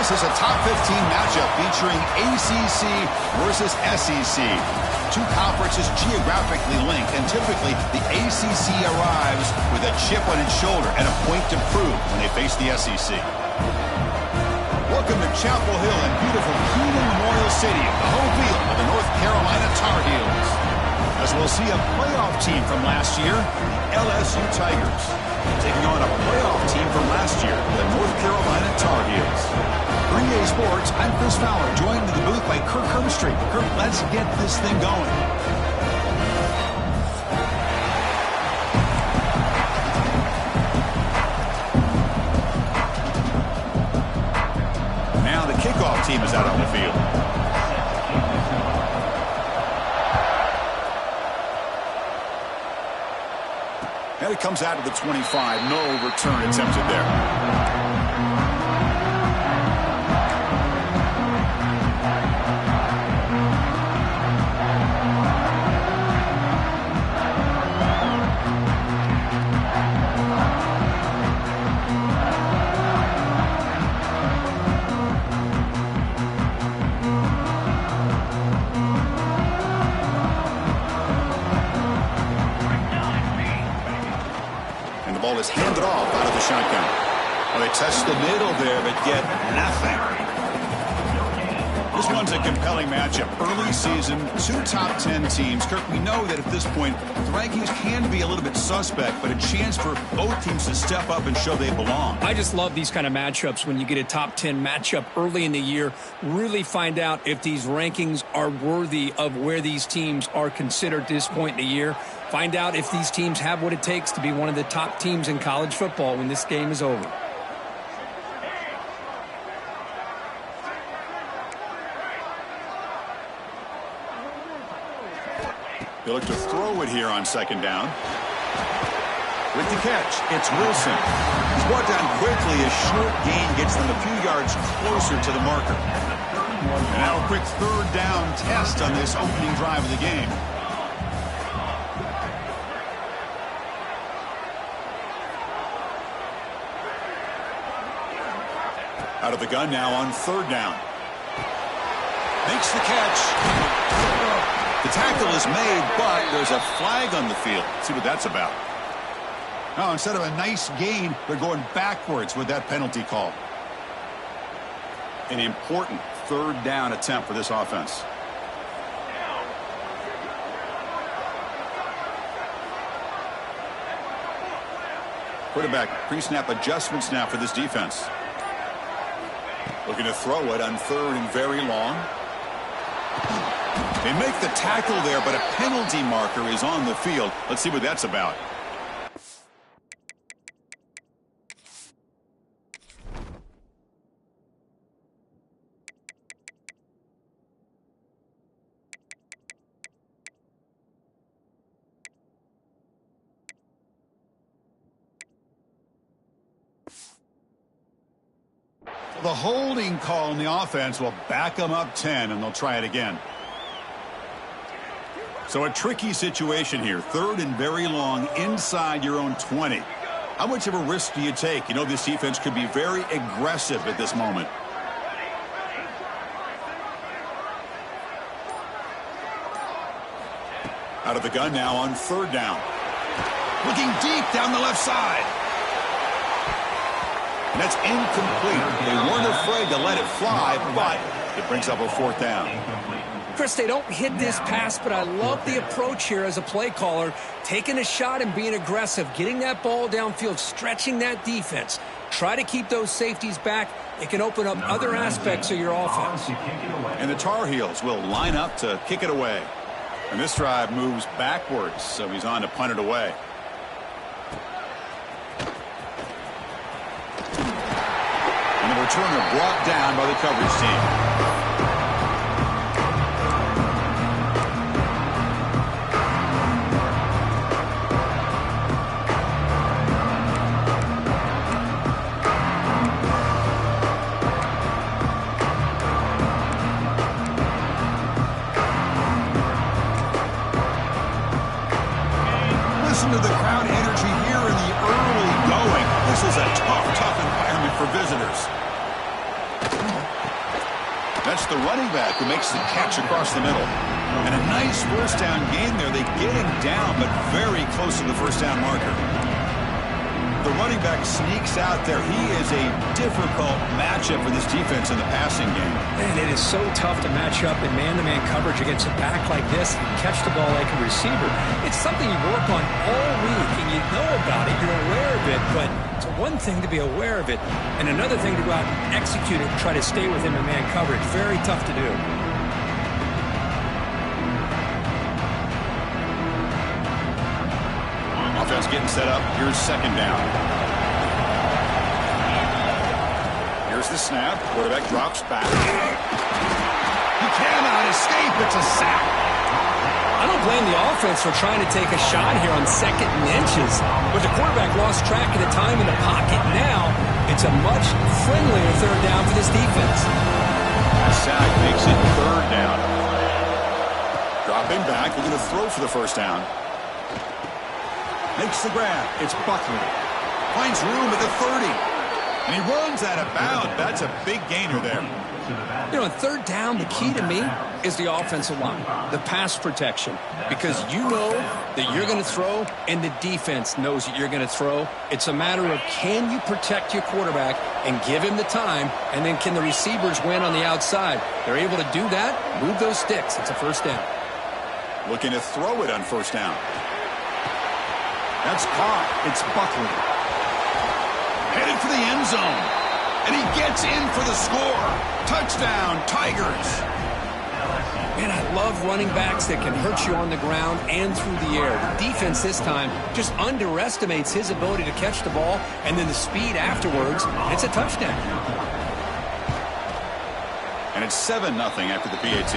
This is a top 15 matchup featuring ACC versus SEC. Two conferences geographically linked, and typically the ACC arrives with a chip on its shoulder and a point to prove when they face the SEC. Welcome to Chapel Hill in beautiful Keenan Memorial Stadium, the home field of the North Carolina Tar Heels. As we'll see a playoff team from last year, the LSU Tigers, taking on a playoff team from last year, the North Carolina Tar Heels. For EA Sports, I'm Chris Fowler, joined in the booth by Kirk Herbstreit. Kirk, let's get this thing going. Now the kickoff team is out on the field. And it comes out of the 25. No return attempted there. Is handed off out of the shotgun. Well, they test the middle there, but get nothing. This one's a compelling matchup. Early season, two top 10 teams. Kirk, we know that at this point, the rankings can be a little bit suspect, but a chance for both teams to step up and show they belong. I just love these kind of matchups when you get a top 10 matchup early in the year. Really find out if these rankings are worthy of where these teams are considered at this point in the year. Find out if these teams have what it takes to be one of the top teams in college football when this game is over. They look to throw it here on second down. With the catch, it's Wilson. He's brought down quickly. A short gain gets them a few yards closer to the marker. And now a quick third down test on this opening drive of the game. Out of the gun now on third down. Makes the catch. The tackle is made, but there's a flag on the field. Let's see what that's about. Now, instead of a nice gain, they're going backwards with that penalty call. An important third down attempt for this offense. Quarterback pre-snap adjustments now for this defense. Looking to throw it on third and very long. They make the tackle there, but a penalty marker is on the field. Let's see what that's about. The holding call in the offense will back them up 10, and they'll try it again. So a tricky situation here. Third and very long inside your own 20. How much of a risk do you take? You know, this defense could be very aggressive at this moment. Out of the gun now on third down. Looking deep down the left side. And that's incomplete. They weren't afraid to let it fly, but it brings up a fourth down. Chris, they don't hit this pass, but I love the approach here as a play caller. Taking a shot and being aggressive, getting that ball downfield, stretching that defense. Try to keep those safeties back. It can open up other aspects of your offense. And the Tar Heels will line up to kick it away. And this drive moves backwards, so he's on to punt it away. And the returner brought down by the coverage team. Listen to the crowd energy here in the early going. This is a tough environment for visitors. That's the running back who makes the catch across the middle. And a nice first down gain there. They get him down, but very close to the first down marker. The running back sneaks out there. He is a difficult matchup for this defense in the passing game. And it is so tough to match up in man-to-man coverage against a back like this and catch the ball like a receiver. It's something you work on all week, and you know about it. You're aware of it, but it's one thing to be aware of it, and another thing to go out and execute it and try to stay within the man coverage. Very tough to do. Offense getting set up. Here's second down. Here's the snap. Quarterback drops back. He cannot escape. It's a sack. I don't blame the offense for trying to take a shot here on 2nd and inches, but the quarterback lost track of the time in the pocket. Now it's a much friendlier third down for this defense. The sack makes it third down. Dropping back. We're going to throw for the first down. Makes the grab. It's Buckley. Finds room at the 30. And he runs out of bounds. That's a big gainer there. You know, on third down, the key to me is the offensive line, the pass protection, because you know that you're going to throw and the defense knows that you're going to throw. It's a matter of can you protect your quarterback and give him the time, and then can the receivers win on the outside? They're able to do that, move those sticks. It's a first down. Looking to throw it on first down. That's caught. It's Buckley. Headed for the end zone. And he gets in for the score. Touchdown, Tigers. Man, I love running backs that can hurt you on the ground and through the air. The defense this time just underestimates his ability to catch the ball, and then the speed afterwards. It's a touchdown. And it's 7-0 after the PAT.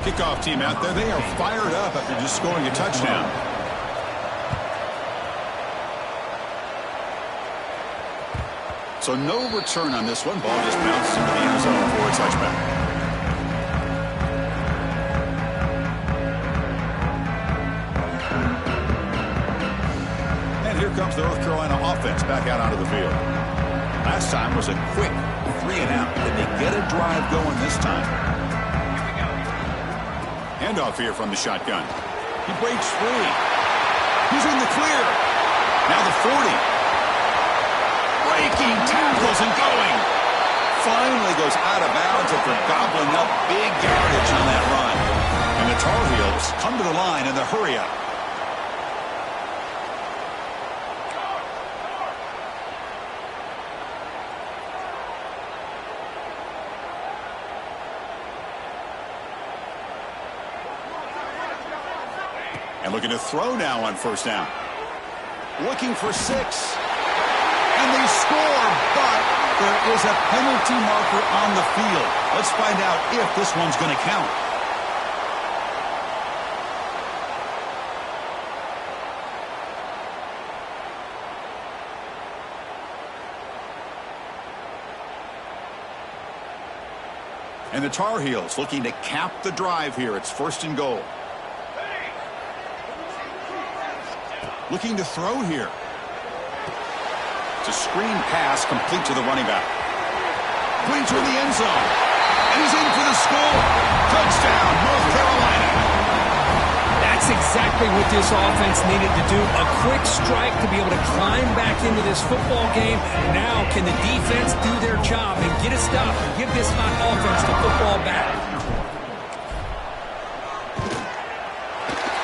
Kickoff team out there. They are fired up after just scoring a touchdown. So no return on this one. Ball just bounced into the end zone for a touchback. And here comes the North Carolina offense back out onto the field. Last time was a quick 3-and-out. Did they get a drive going this time? Handoff here from the shotgun. He breaks free. He's in the clear. Now the 40. Breaking tackles and going. Finally goes out of bounds after gobbling up big yardage on that run. And the Tar Heels come to the line in the hurry up. And looking to throw now on first down. Looking for 6. And they score, but there is a penalty marker on the field. Let's find out if this one's going to count. And the Tar Heels looking to cap the drive here. It's 1st and goal. Looking to throw here. It's a screen pass complete to the running back. Clean to the end zone. And he's in for the score. Touchdown, North Carolina. That's exactly what this offense needed to do. A quick strike to be able to climb back into this football game. Now can the defense do their job and get a stop and give this hot offense the football back?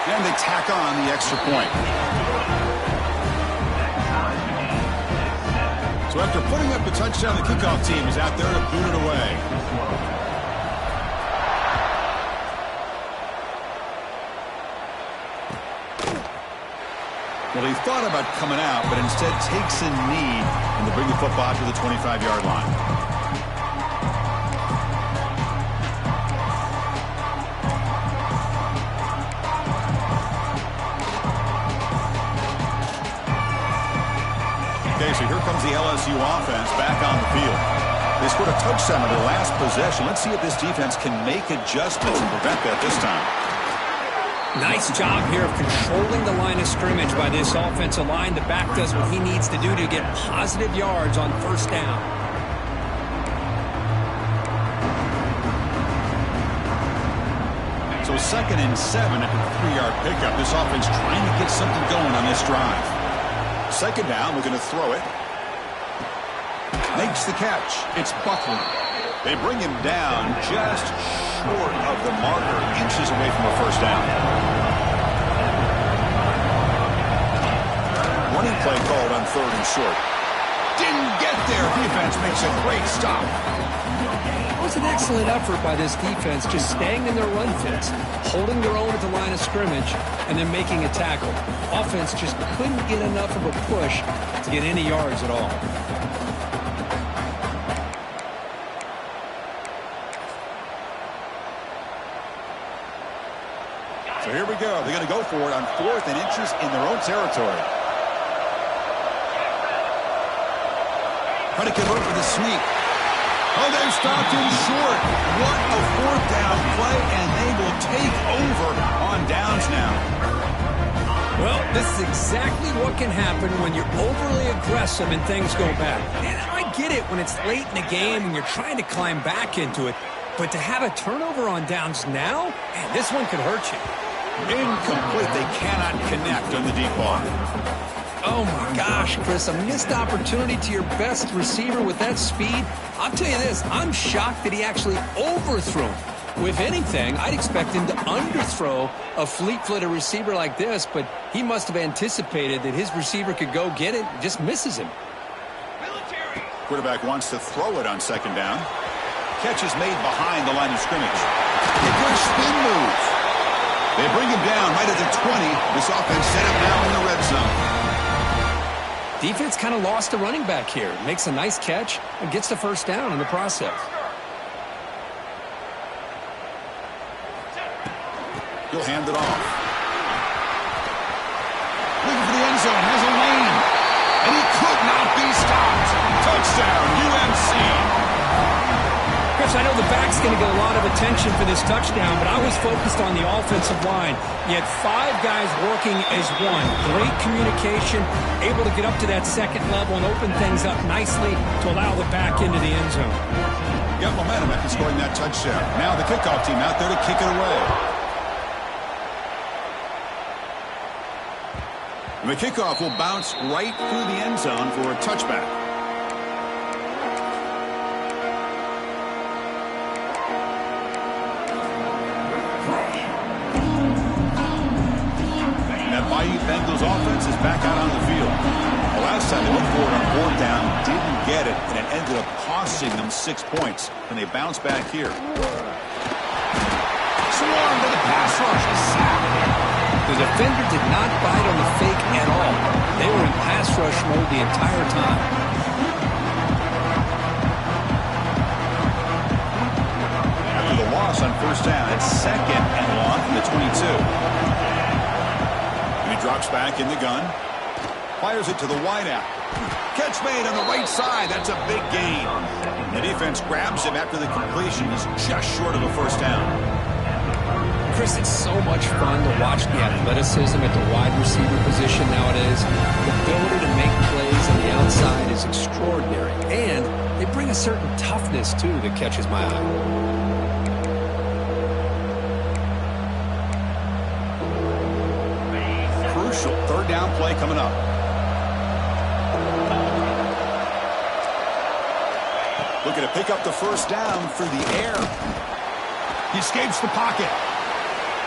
And they tack on the extra point. So after putting up the touchdown, the kickoff team is out there to boot it away. Well, he thought about coming out, but instead takes a knee and to bring the football to the 25-yard line. Okay, so here comes the LSU offense back on the field. They scored a touchdown on their last possession. Let's see if this defense can make adjustments and prevent that this time. Nice job here of controlling the line of scrimmage by this offensive line. The back does what he needs to do to get positive yards on first down. So 2nd and 7 after the 3-yard pickup. This offense trying to get something going on this drive. 2nd down, looking to throw it. Makes the catch. It's Buckley. They bring him down just short of the marker, inches away from a first down. Running play called on 3rd and short. Didn't get there. Defense makes a great stop. It was an excellent effort by this defense, just staying in their run fits, holding their own at the line of scrimmage, and then making a tackle. Offense just couldn't get enough of a push to get any yards at all. So here we go. They're going to go for it on 4th and inches in their own territory. Trying to convert with a sneak. Oh, they've stopped him short. What a 4th down play, and they will take over on downs now. Well, this is exactly what can happen when you're overly aggressive and things go bad. And I get it when it's late in the game and you're trying to climb back into it. But to have a turnover on downs now, man, this one could hurt you. Incomplete. They cannot connect on the deep ball. Oh, my gosh, Chris, a missed opportunity to your best receiver with that speed. I'll tell you this, I'm shocked that he actually overthrew him. If anything, I'd expect him to underthrow a fleet-footed receiver like this, but he must have anticipated that his receiver could go get it and just misses him. Quarterback wants to throw it on 2nd down. Catch is made behind the line of scrimmage. A good spin move. They bring him down right at the 20. This offense set up now in the red zone. Defense kind of lost a running back here. Makes a nice catch and gets the first down in the process. He'll hand it off. Looking for the end zone. Has a lane. And he could not be stopped. Touchdown, UMC. Chris, I know the back's going to get a lot of attention for this touchdown, but I was focused on the offensive line. You had 5 guys working as one. Great communication, able to get up to that 2nd level and open things up nicely to allow the back into the end zone. Got momentum after scoring that touchdown. Now the kickoff team out there to kick it away. And the kickoff will bounce right through the end zone for a touchback. Bayou Bengals offense is back out on the field. The last time they looked for it on 4th down, didn't get it, and it ended up costing them 6 points. And they bounce back here. Swarm to the pass rush. A sack. The defender did not bite on the fake at all. They were in pass rush mode the entire time. After the loss on 1st down, it's 2nd and long from the 22. Drops back in the gun. Fires it to the wideout. Catch made on the right side. That's a big gain. The defense grabs him after the completion. He's just short of a first down. Chris, it's so much fun to watch the athleticism at the wide receiver position nowadays. The ability to make plays on the outside is extraordinary. And they bring a certain toughness, too, that catches my eye. Crucial 3rd down play coming up. Looking to pick up the first down through the air. He escapes the pocket.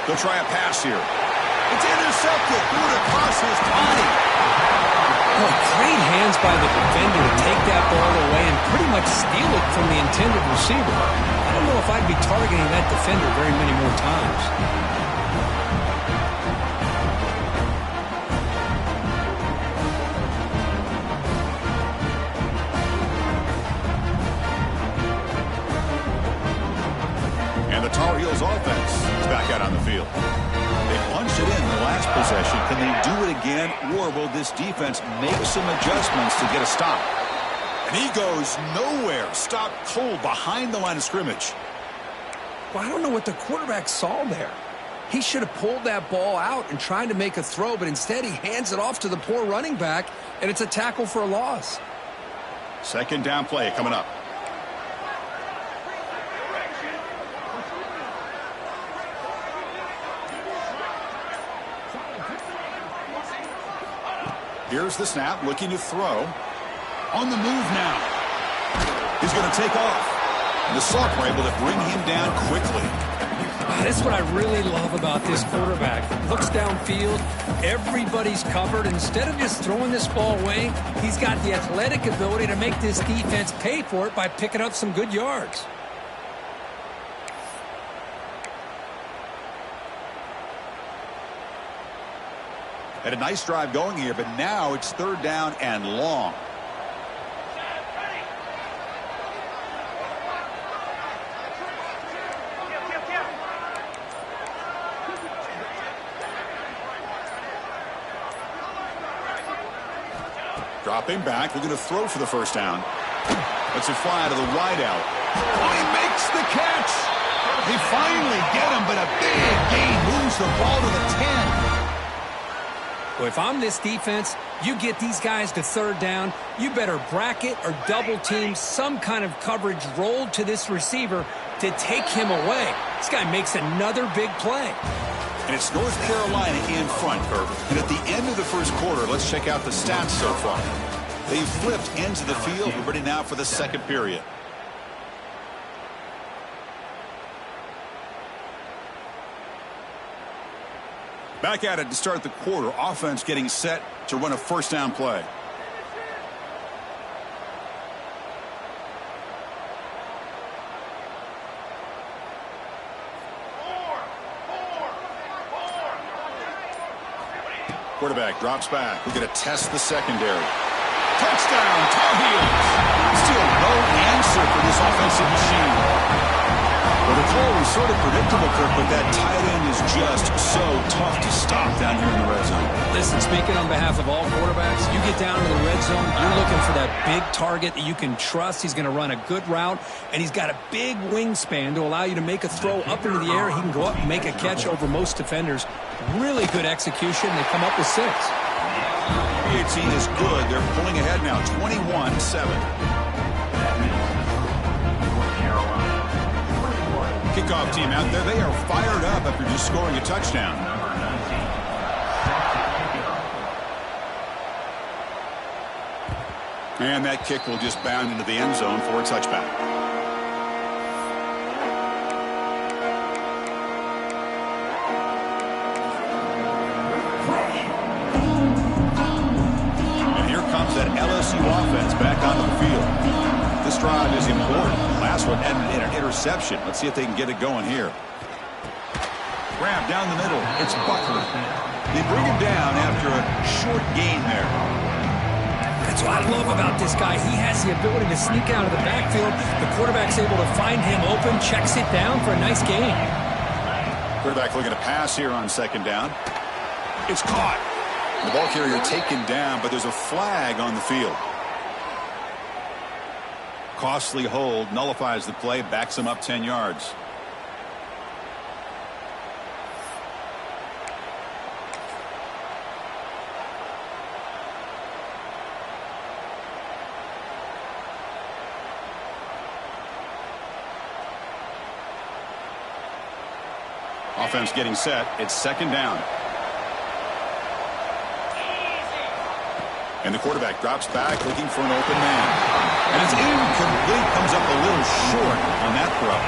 They'll try a pass here. It's intercepted. Threw it across his body. Oh, great hands by the defender to take that ball away and pretty much steal it from the intended receiver. I don't know if I'd be targeting that defender very many more times. Tar Heels offense is back out on the field. They punched it in the last possession. Can they do it again, or will this defense make some adjustments to get a stop? And he goes nowhere. Stopped cold behind the line of scrimmage. Well, I don't know what the quarterback saw there. He should have pulled that ball out and tried to make a throw, but instead he hands it off to the poor running back, and it's a tackle for a loss. Second down play coming up. Here's the snap, looking to throw. On the move now. He's going to take off. And the Sox were able to bring him down quickly. This is what I really love about this quarterback. Looks downfield, everybody's covered. Instead of just throwing this ball away, he's got the athletic ability to make this defense pay for it by picking up some good yards. Had a nice drive going here, but now it's third down and long. Dropping back, looking to throw for the first down. Let's it fly out of the wideout. Oh, he makes the catch. They finally get him, but a big gain moves the ball to the 10. Well, if I'm this defense, you get these guys to third down, you better bracket or double team some kind of coverage rolled to this receiver to take him away. This guy makes another big play. And it's North Carolina in front, Irv. And at the end of the first quarter, let's check out the stats so far. They've flipped into the field. We're ready now for the second period. Back at it to start the quarter. Offense getting set to run a first down play. Quarterback drops back. We're going to test the secondary. Touchdown, Tar Heels. Still no answer for this offensive machine. Well, the call was sort of predictable, Kirk, but that tight end is just so tough to stop down here in the red zone. Listen, speaking on behalf of all quarterbacks, you get down to the red zone, you're looking for that big target that you can trust. He's going to run a good route, and he's got a big wingspan to allow you to make a throw up into the air. He can go up and make a catch over most defenders. Really good execution. They come up with 6. 18 is good. They're pulling ahead now, 21-7. Kickoff team out there. They are fired up after just scoring a touchdown. And that kick will just bound into the end zone for a touchback. And here comes that LSU offense back onto the field. This drive is important. Last one ended in an interception. Let's see if they can get it going here. Grab down the middle. It's Buckley. They bring him down after a short gain there. That's what I love about this guy. He has the ability to sneak out of the backfield. The quarterback's able to find him open, checks it down for a nice gain. Quarterback looking to pass here on second down. It's caught. The ball carrier taken down, but there's a flag on the field. Costly hold, nullifies the play, backs him up 10 yards. Offense getting set. It's second down. And the quarterback drops back looking for an open man. And it's incomplete. Comes up a little short on that throw.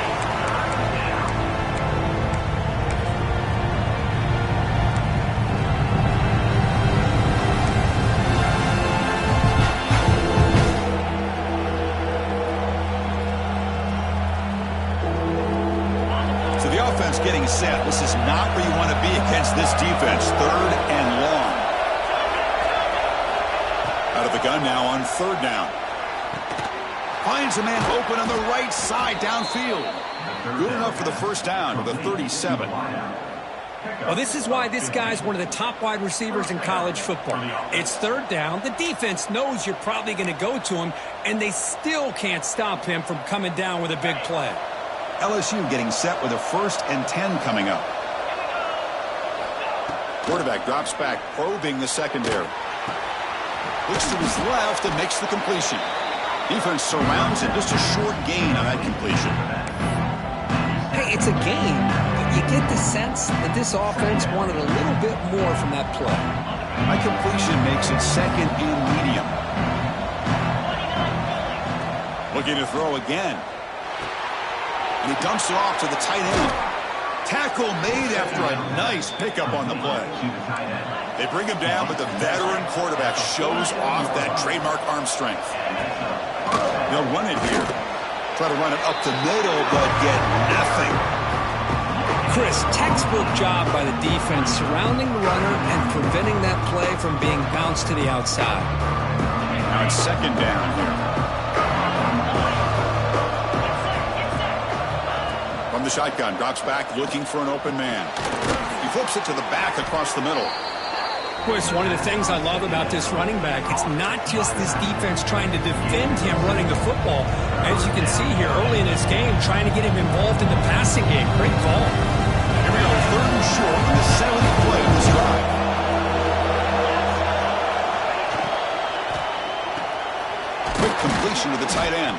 So the offense getting set. This is not where you want to be against this defense. Third and long. Out of the gun now on third down. Finds a man open on the right side downfield. Good enough for the first down to the 37. Well, this is why this guy's one of the top wide receivers in college football. It's third down. The defense knows you're probably going to go to him, and they still can't stop him from coming down with a big play. LSU getting set with a 1st and 10 coming up. Quarterback drops back, probing the secondary. Looks to his left and makes the completion. Defense surrounds him. Just a short gain on that completion. Hey, it's a gain, but you get the sense that this offense wanted a little bit more from that play. That completion makes it second and medium. Looking to throw again. And he dumps it off to the tight end. Tackle made after a nice pickup on the play. They bring him down, but the veteran quarterback shows off that trademark arm strength. They'll run it here. Try to run it up the middle, but get nothing. Chris, textbook job by the defense surrounding the runner and preventing that play from being bounced to the outside. Now it's second down here. From the shotgun, drops back looking for an open man. He flips it to the back across the middle. Chris, one of the things I love about this running back, it's not just this defense trying to defend him running the football. As you can see here early in this game, trying to get him involved in the passing game. Great call. Here we go, third and short on the 7th play of this drive. Quick completion to the tight end.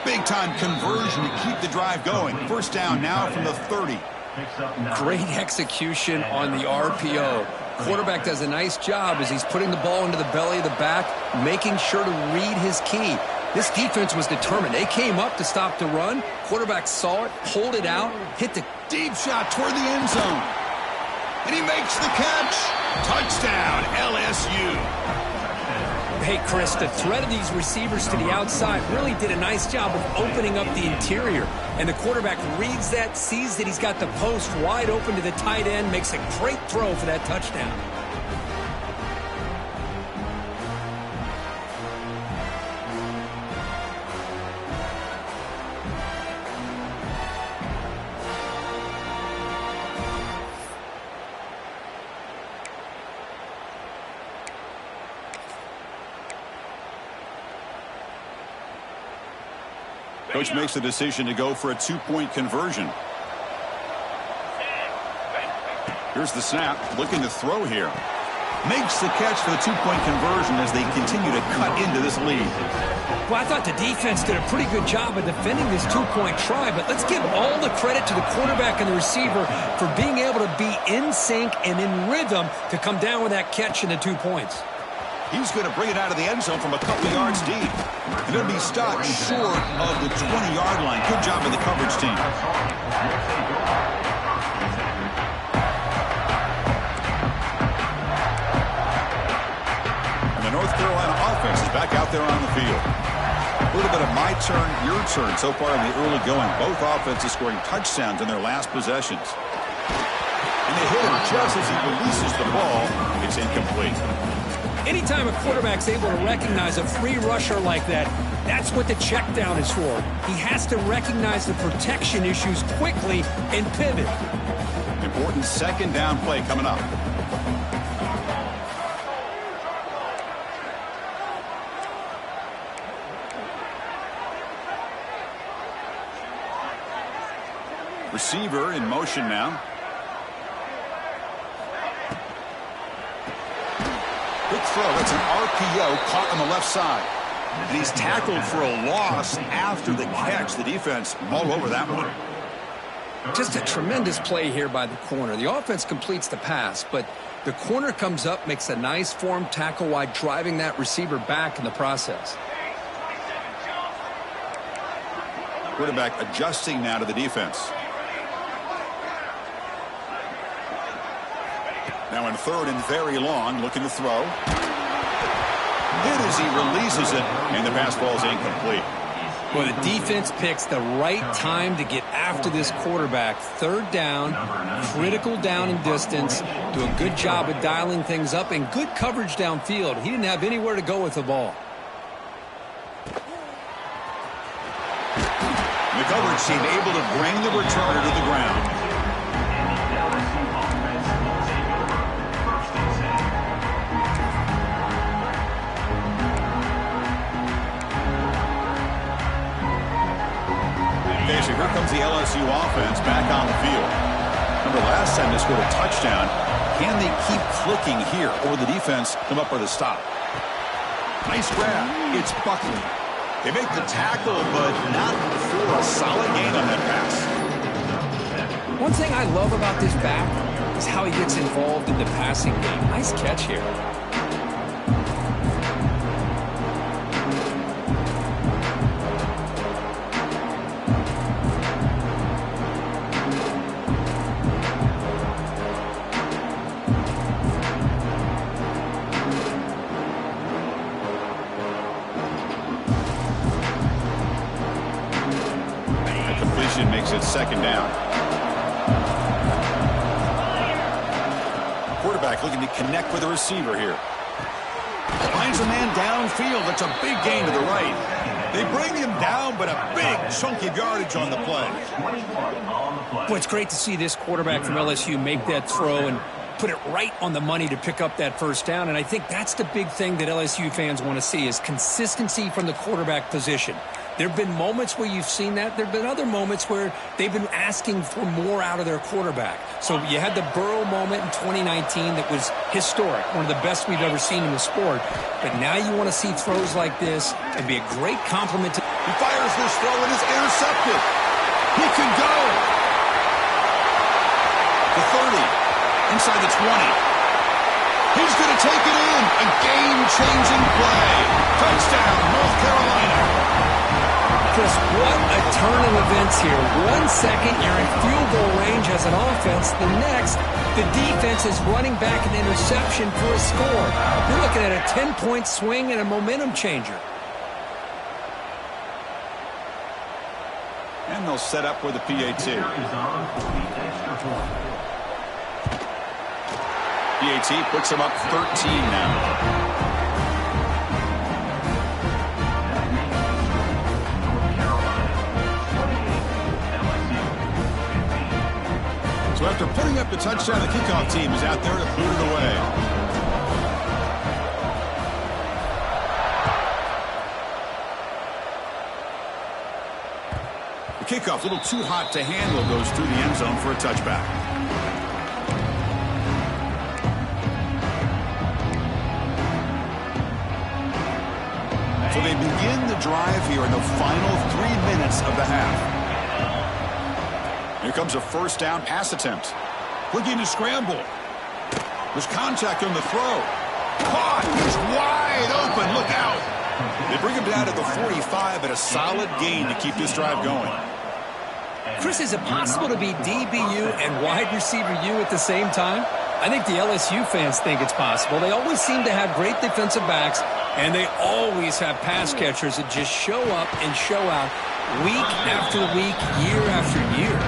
Big-time conversion to keep the drive going. First down now from the 30. Great execution on the RPO. Quarterback does a nice job as he's putting the ball into the belly of the back, making sure to read his key. This defense was determined. They came up to stop the run. Quarterback saw it, pulled it out, hit the Deep shot toward the end zone. And he makes the catch. Touchdown, LSU. Hey, Chris, the threat of these receivers to the outside really did a nice job of opening up the interior. And the quarterback reads that, sees that he's got the post wide open to the tight end, makes a great throw for that touchdown. Coach makes the decision to go for a two-point conversion. Here's the snap, looking to throw here. Makes the catch for the two-point conversion as they continue to cut into this lead. Well, I thought the defense did a pretty good job of defending this two-point try, but let's give all the credit to the quarterback and the receiver for being able to be in sync and in rhythm to come down with that catch and the 2 points. He's going to bring it out of the end zone from a couple yards deep. And it'll be stopped short of the 20-yard line. Good job of the coverage team. And the North Carolina offense is back out there on the field. A little bit of my turn, your turn so far in the early going. Both offenses scoring touchdowns in their last possessions. And they hit him just as he releases the ball. It's incomplete. Anytime a quarterback's able to recognize a free rusher like that, that's what the check down is for. He has to recognize the protection issues quickly and pivot. Important second down play coming up. Receiver in motion now. Quick throw. That's an RPO caught on the left side. And he's tackled for a loss after the catch. The defense all over that one. Just a tremendous play here by the corner. The offense completes the pass, but the corner comes up, makes a nice form tackle while driving that receiver back in the process. Quarterback adjusting now to the defense. Now in third and very long, looking to throw. Hit as he releases it, and the pass ball is incomplete. Well, the defense picks the right time to get after this quarterback. Third down, critical down and distance. Do a good job of dialing things up and good coverage downfield. He didn't have anywhere to go with the ball. The coverage team able to bring the returner to the ground. So here comes the LSU offense back on the field. Remember last time they scored a touchdown Can they keep clicking here, or the defense come up with a stop? Nice grab. It's Buckley. They make the tackle, but not for a solid gain on that pass. One thing I love about this back is how he gets involved in the passing game. Nice catch here. Makes it second down. Quarterback looking to connect with the receiver here. Finds a man downfield. That's a big gain to the right. They bring him down, but a big chunk of yardage on the play. Boy, it's great to see this quarterback from LSU make that throw and put it right on the money to pick up that first down. And I think that's the big thing that LSU fans want to see is consistency from the quarterback position. There have been moments where you've seen that. There have been other moments where they've been asking for more out of their quarterback. So you had the Burrow moment in 2019 that was historic, one of the best we've ever seen in the sport. But now you want to see throws like this and be a great compliment to... He fires this throw and is intercepted. He can go. The 30, inside the 20. He's going to take it in. A game-changing play. Touchdown, North Carolina. Chris, what a turn of events here. 1 second, you're in field goal range as an offense. The next, the defense is running back an interception for a score. You're looking at a 10-point swing and a momentum changer. And they'll set up with a PAT. PAT puts them up 13 now. So after putting up the touchdown, the kickoff team is out there to boot it away. The kickoff, a little too hot to handle, goes through the end zone for a touchback. So they begin the drive here in the final 3 minutes of the half. Here comes a first down pass attempt. Looking to scramble. There's contact on the throw. Caught. He's wide open. Look out. They bring him down to the 45 at a solid gain to keep this drive going. Chris, is it possible to be DBU and wide receiver U at the same time? I think the LSU fans think it's possible. They always seem to have great defensive backs, and they always have pass catchers that just show up and show out week after week, year after year.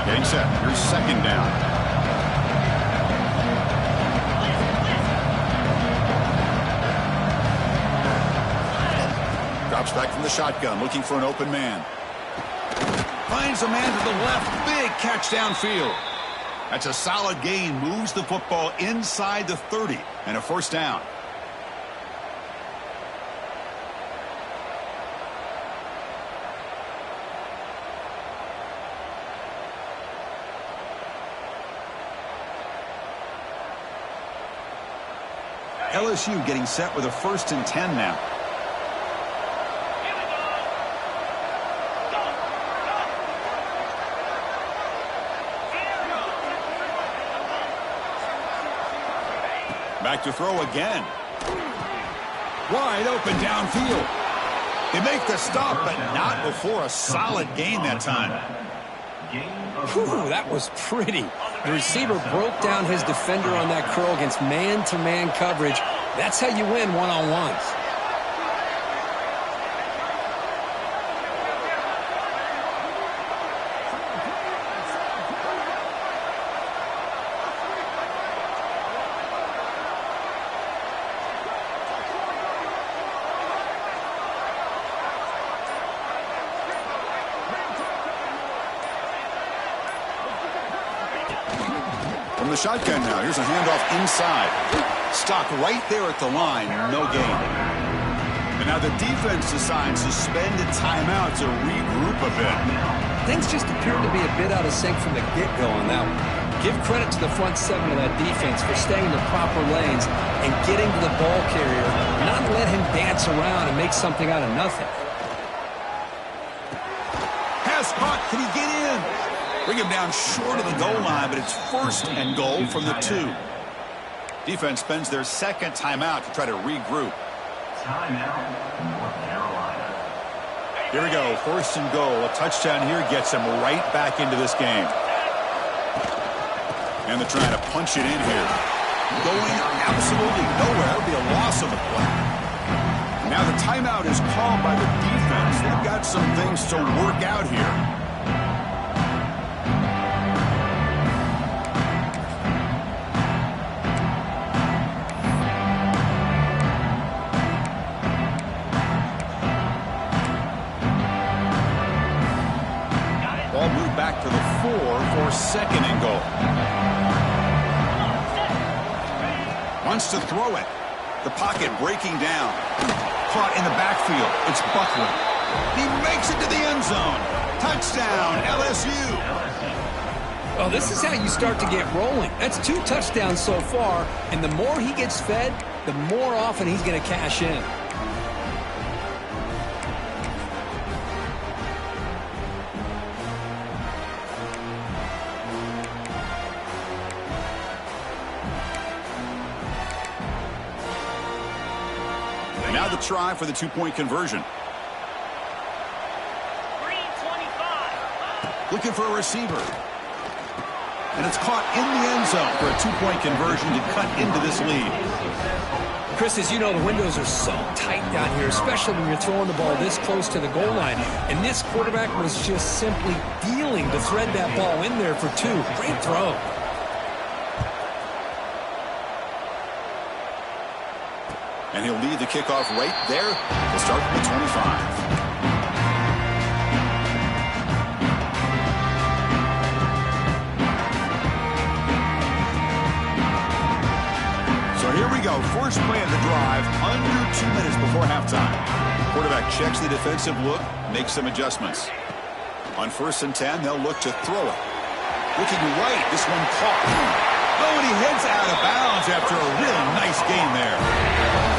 Getting set. Here's second down. Drops back from the shotgun, looking for an open man. Finds a man to the left. Big catch downfield. That's a solid gain. Moves the football inside the 30 and a first down. LSU getting set with a 1st and 10 now. Back to throw again. Wide open downfield. They make the stop, but not before a solid gain that time. Whew, that was pretty. The receiver broke down his defender on that curl against man-to-man coverage. That's how you win one-on-ones. From the shotgun now, here's a handoff inside. Stopped right there at the line, no gain. And now the defense decides to spend a timeout to regroup a bit. Things just appear to be a bit out of sync from the get-go on that one. Give credit to the front seven of that defense for staying in the proper lanes and getting to the ball carrier, not let him dance around and make something out of nothing. Pass caught. Can he get in? Bring him down short of the goal line, but it's 1st and goal from the 2. Defense spends their second timeout to try to regroup. Timeout, North Carolina. Here we go. 1st and goal. A touchdown here gets them right back into this game. And they're trying to punch it in here. Going absolutely nowhere. It'll be a loss of the play. Now the timeout is called by the defense. They've got some things to work out here. Ball moved back to the 4 for 2nd and goal. Wants to throw it. The pocket breaking down. Caught in the backfield. It's Buckler. He makes it to the end zone. Touchdown, LSU. Well, this is how you start to get rolling. That's 2 touchdowns so far, and the more he gets fed, the more often he's going to cash in. Now the try for the 2-point conversion. Looking for a receiver. And it's caught in the end zone for a 2-point conversion to cut into this lead. Chris, as you know, the windows are so tight down here, especially when you're throwing the ball this close to the goal line. And this quarterback was just simply dealing to thread that ball in there for 2. Great throw. And he'll lead the kickoff right there to start from the 25. So here we go. First play of the drive, under 2 minutes before halftime. Quarterback checks the defensive look, makes some adjustments. On 1st and 10, they'll look to throw it. Looking right, this one caught. Oh, and he heads out of bounds after a really nice gain there.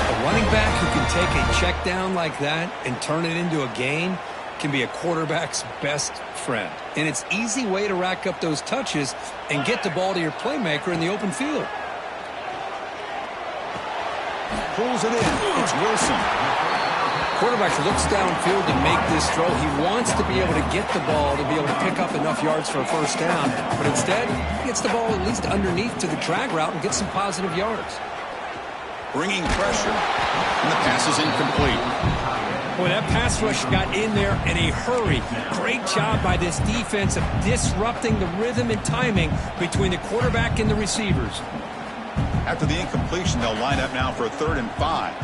A running back who can take a check down like that and turn it into a gain can be a quarterback's best friend. And it's an easy way to rack up those touches and get the ball to your playmaker in the open field. Pulls it in. It's Wilson. Quarterback looks downfield to make this throw. He wants to be able to get the ball to be able to pick up enough yards for a 1st down. But instead, he gets the ball at least underneath to the drag route and gets some positive yards. Bringing pressure. And the pass is incomplete. Boy, that pass rush got in there in a hurry. Great job by this defense of disrupting the rhythm and timing between the quarterback and the receivers. After the incompletion, they'll line up now for a 3rd and 5.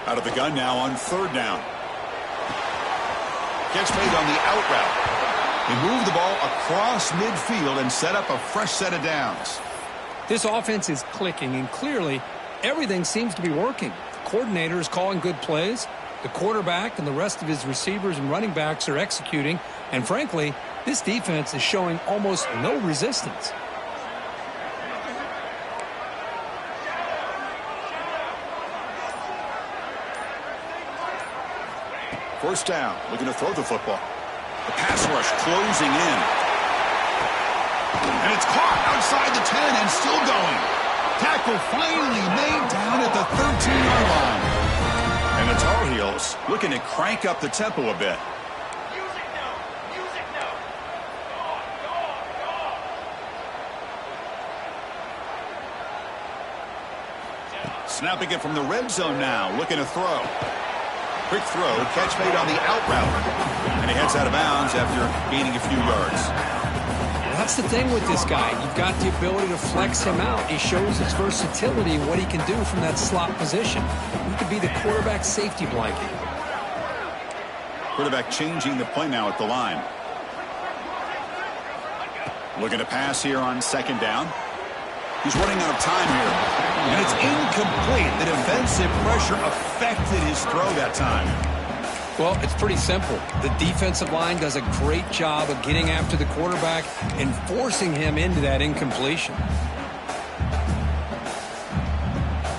Out of the gun now on 3rd down. Gets made on the out route. They move the ball across midfield and set up a fresh set of downs. This offense is clicking, and clearly everything seems to be working. The coordinator is calling good plays. The quarterback and the rest of his receivers and running backs are executing. And frankly, this defense is showing almost no resistance. First down, looking to throw the football. The pass rush closing in. And it's caught outside the 10 and still going. Tackle finally made down at the 13-yard line. And the Tar Heels looking to crank up the tempo a bit. Snapping it from the red zone now, looking to throw. Quick throw, catch made on the out route. And he heads out of bounds after gaining a few yards. That's the thing with this guy. You've got the ability to flex him out. He shows his versatility and what he can do from that slot position. He could be the quarterback safety blanket. Quarterback changing the play now at the line. Looking to pass here on 2nd down. He's running out of time here. And it's incomplete. The defensive pressure affected his throw that time. Well, it's pretty simple. The defensive line does a great job of getting after the quarterback and forcing him into that incompletion.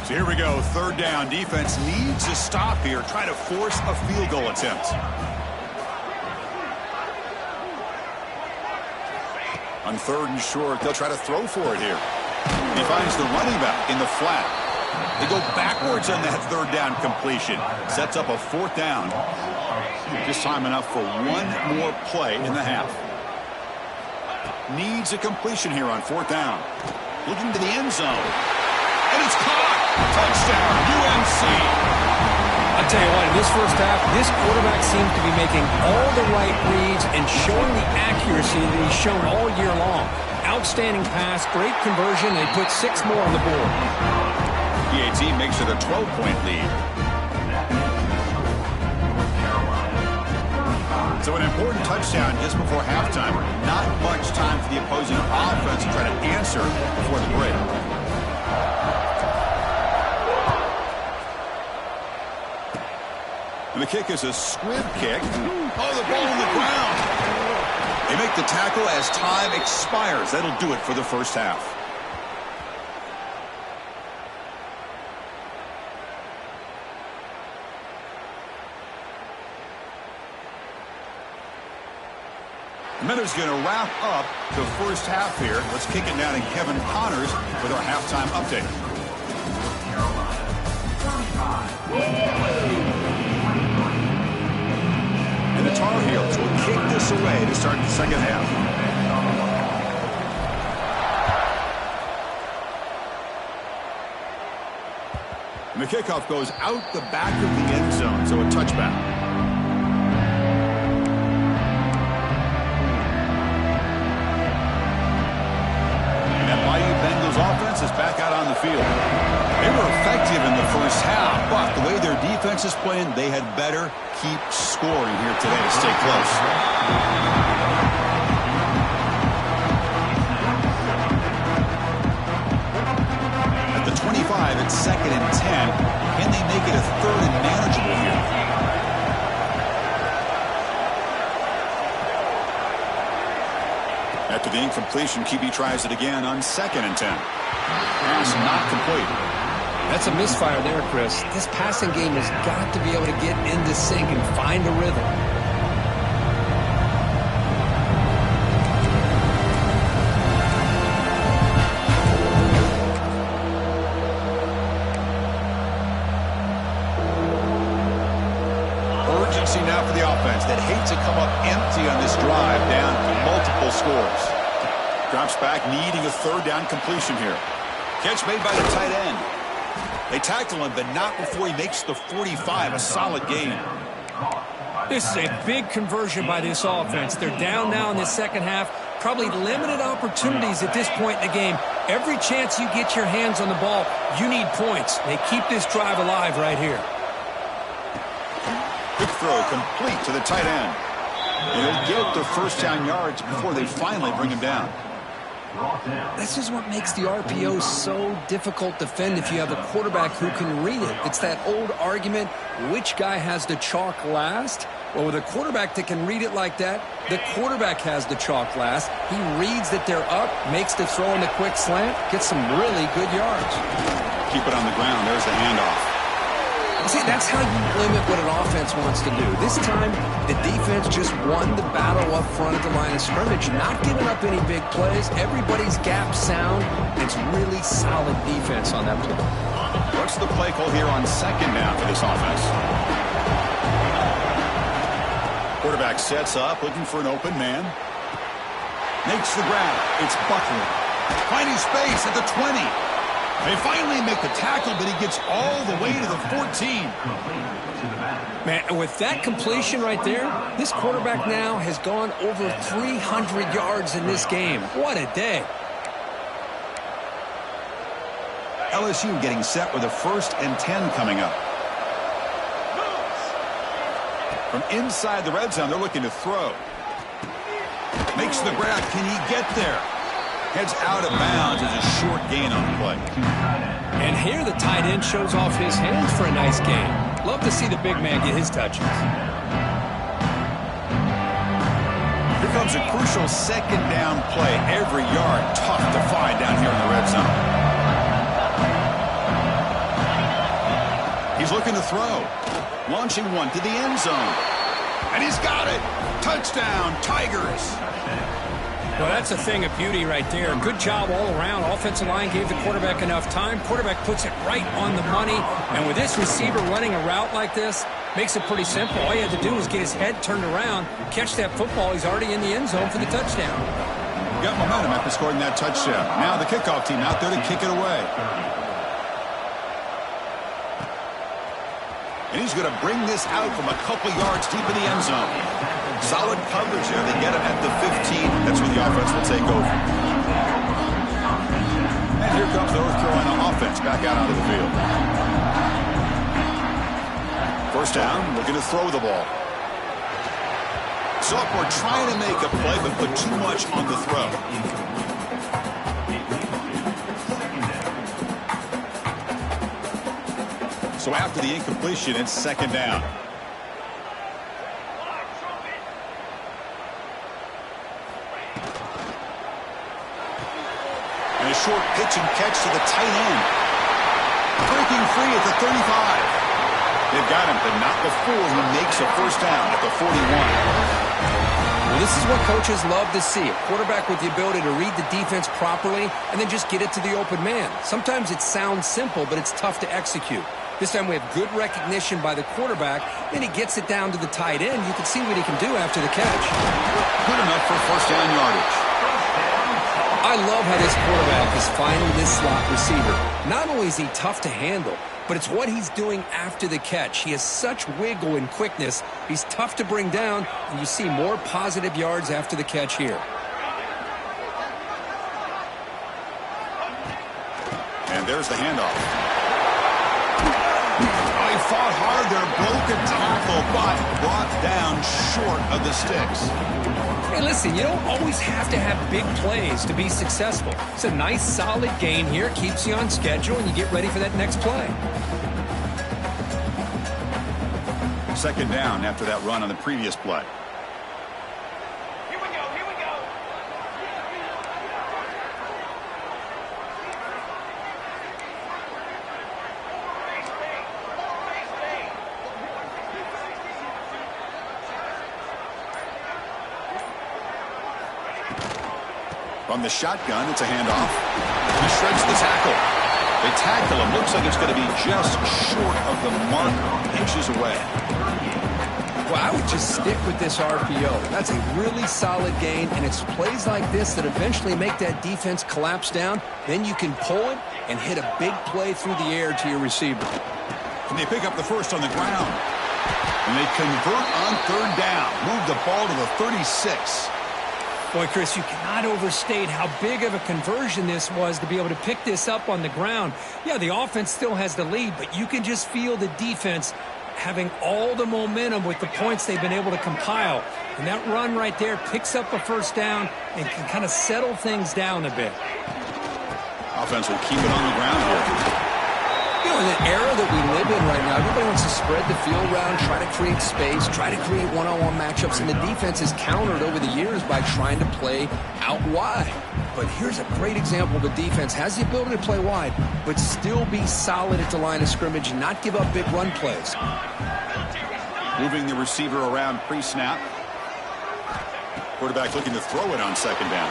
So here we go, third down. Defense needs a stop here. Try to force a field goal attempt. On third and short, they'll try to throw for it here. He finds the running back in the flat. They go backwards on that third down completion. Sets up a fourth down. Just time enough for one more play in the half. Needs a completion here on fourth down. Looking to the end zone. And it's caught. Touchdown, UMC. I'll tell you what, in this first half, this quarterback seems to be making all the right reads and showing the accuracy that he's shown all year long. Outstanding pass, great conversion. They put 6 more on the board. PAT makes it a 12-point lead. So an important touchdown just before halftime. Not much time for the opposing offense to try to answer before the break. And the kick is a squib kick. Oh, the ball on the ground. They make the tackle as time expires. That'll do it for the first half. And then it's going to wrap up the first half here. Let's kick it down to Kevin Connors with our halftime update. And the Tar Heels will kick this away to start the second half. And the kickoff goes out the back of the end zone, so a touchback. Bengals offense is back out on the field. They were effective in the first half, but the way their defense is playing, they had better keep scoring here today to stay close. At the 25, it's 2nd and 10. Can they make it a 3rd and manageable here? After the incompletion, QB tries it again on 2nd and 10. Pass not complete. That's a misfire there, Chris. This passing game has got to be able to get into sync and find a rhythm. Urgency now for the offense that hates to come up empty on this drive down multiple scores. Drops back, needing a 3rd down completion here. Catch made by the tight end. They tackle him, but not before he makes the 45. A solid gain. This is a big conversion by this offense. They're down now in the second half. Probably limited opportunities at this point in the game. Every chance you get your hands on the ball, you need points. They keep this drive alive right here. Quick throw complete to the tight end. And they'll get the first down yards before they finally bring him down. This is what makes the RPO so difficult to defend if you have a quarterback who can read it. It's that old argument, which guy has the chalk last? Well, with a quarterback that can read it like that, the quarterback has the chalk last. He reads that they're up, makes the throw in the quick slant, gets some really good yards. Keep it on the ground. There's the handoff. See, that's how you limit what an offense wants to do. This time, the defense just won the battle up front at the line of scrimmage, not giving up any big plays. Everybody's gap sound. It's really solid defense on that play. What's the play call here on 2nd down for this offense? Quarterback sets up, looking for an open man. Makes the grab. It's Buckley. Finding space at the 20. They finally make the tackle, but he gets all the way to the 14. Man, with that completion right there, this quarterback now has gone over 300 yards in this game. What a day. LSU getting set with a 1st and 10 coming up. From inside the red zone, they're looking to throw. Makes the grab. Can he get there? Heads out of bounds as a short gain on the play. And here the tight end shows off his hands for a nice gain. Love to see the big man get his touches. Here comes a crucial second down play. Every yard tough to find down here in the red zone. He's looking to throw. Launching one to the end zone. And he's got it. Touchdown, Tigers. Well, that's a thing of beauty right there. Good job all around. Offensive line gave the quarterback enough time. Quarterback puts it right on the money. And with this receiver running a route like this, makes it pretty simple. All he had to do was get his head turned around, catch that football. He's already in the end zone for the touchdown. Got momentum after scoring that touchdown. Now the kickoff team out there to kick it away. And he's going to bring this out from a couple yards deep in the end zone. Solid coverage there. They get him at the 15. That's where the offense will take over. And here comes the North Carolina offense back out onto the field. First down, looking to throw the ball. Sophomore trying to make a play, but put too much on the throw. So after the incompletion, it's second down. And a short pitch and catch to the tight end. Breaking free at the 35. They've got him, but not before he makes a first down at the 41. Well, this is what coaches love to see. A quarterback with the ability to read the defense properly and then just get it to the open man. Sometimes it sounds simple, but it's tough to execute. This time we have good recognition by the quarterback. Then he gets it down to the tight end. You can see what he can do after the catch. Good enough for first down yardage. I love how this quarterback is finding this slot receiver. Not only is he tough to handle, but it's what he's doing after the catch. He has such wiggle and quickness. He's tough to bring down, and you see more positive yards after the catch here. And there's the handoff. Oh, he fought hard there, broke a tackle, but brought down short of the sticks. Hey, listen, you don't always have to have big plays to be successful. It's a nice, solid gain here. Keeps you on schedule, and you get ready for that next play. Second down after that run on the previous play. Here we go, here we go. From the shotgun, it's a handoff. He shreds the tackle. They tackle him. Looks like it's going to be just short of the marker, inches away. Well, I would just stick with this RPO. That's a really solid gain, and it's plays like this that eventually make that defense collapse down. Then you can pull it and hit a big play through the air to your receiver. And they pick up the first on the ground. And they convert on third down. Move the ball to the 36. Boy, Chris, you cannot overstate how big of a conversion this was to be able to pick this up on the ground. Yeah, the offense still has the lead, but you can just feel the defense having all the momentum with the points they've been able to compile. And that run right there picks up a first down and can kind of settle things down a bit. Offense will keep it on the ground here. You know, in the era that we live in right now, everybody wants to spread the field around, try to create space, try to create one-on-one matchups, and the defense is countered over the years by trying to play out wide. But here's a great example. The defense has the ability to play wide, but still be solid at the line of scrimmage and not give up big run plays. Moving the receiver around pre-snap. Quarterback looking to throw it on second down.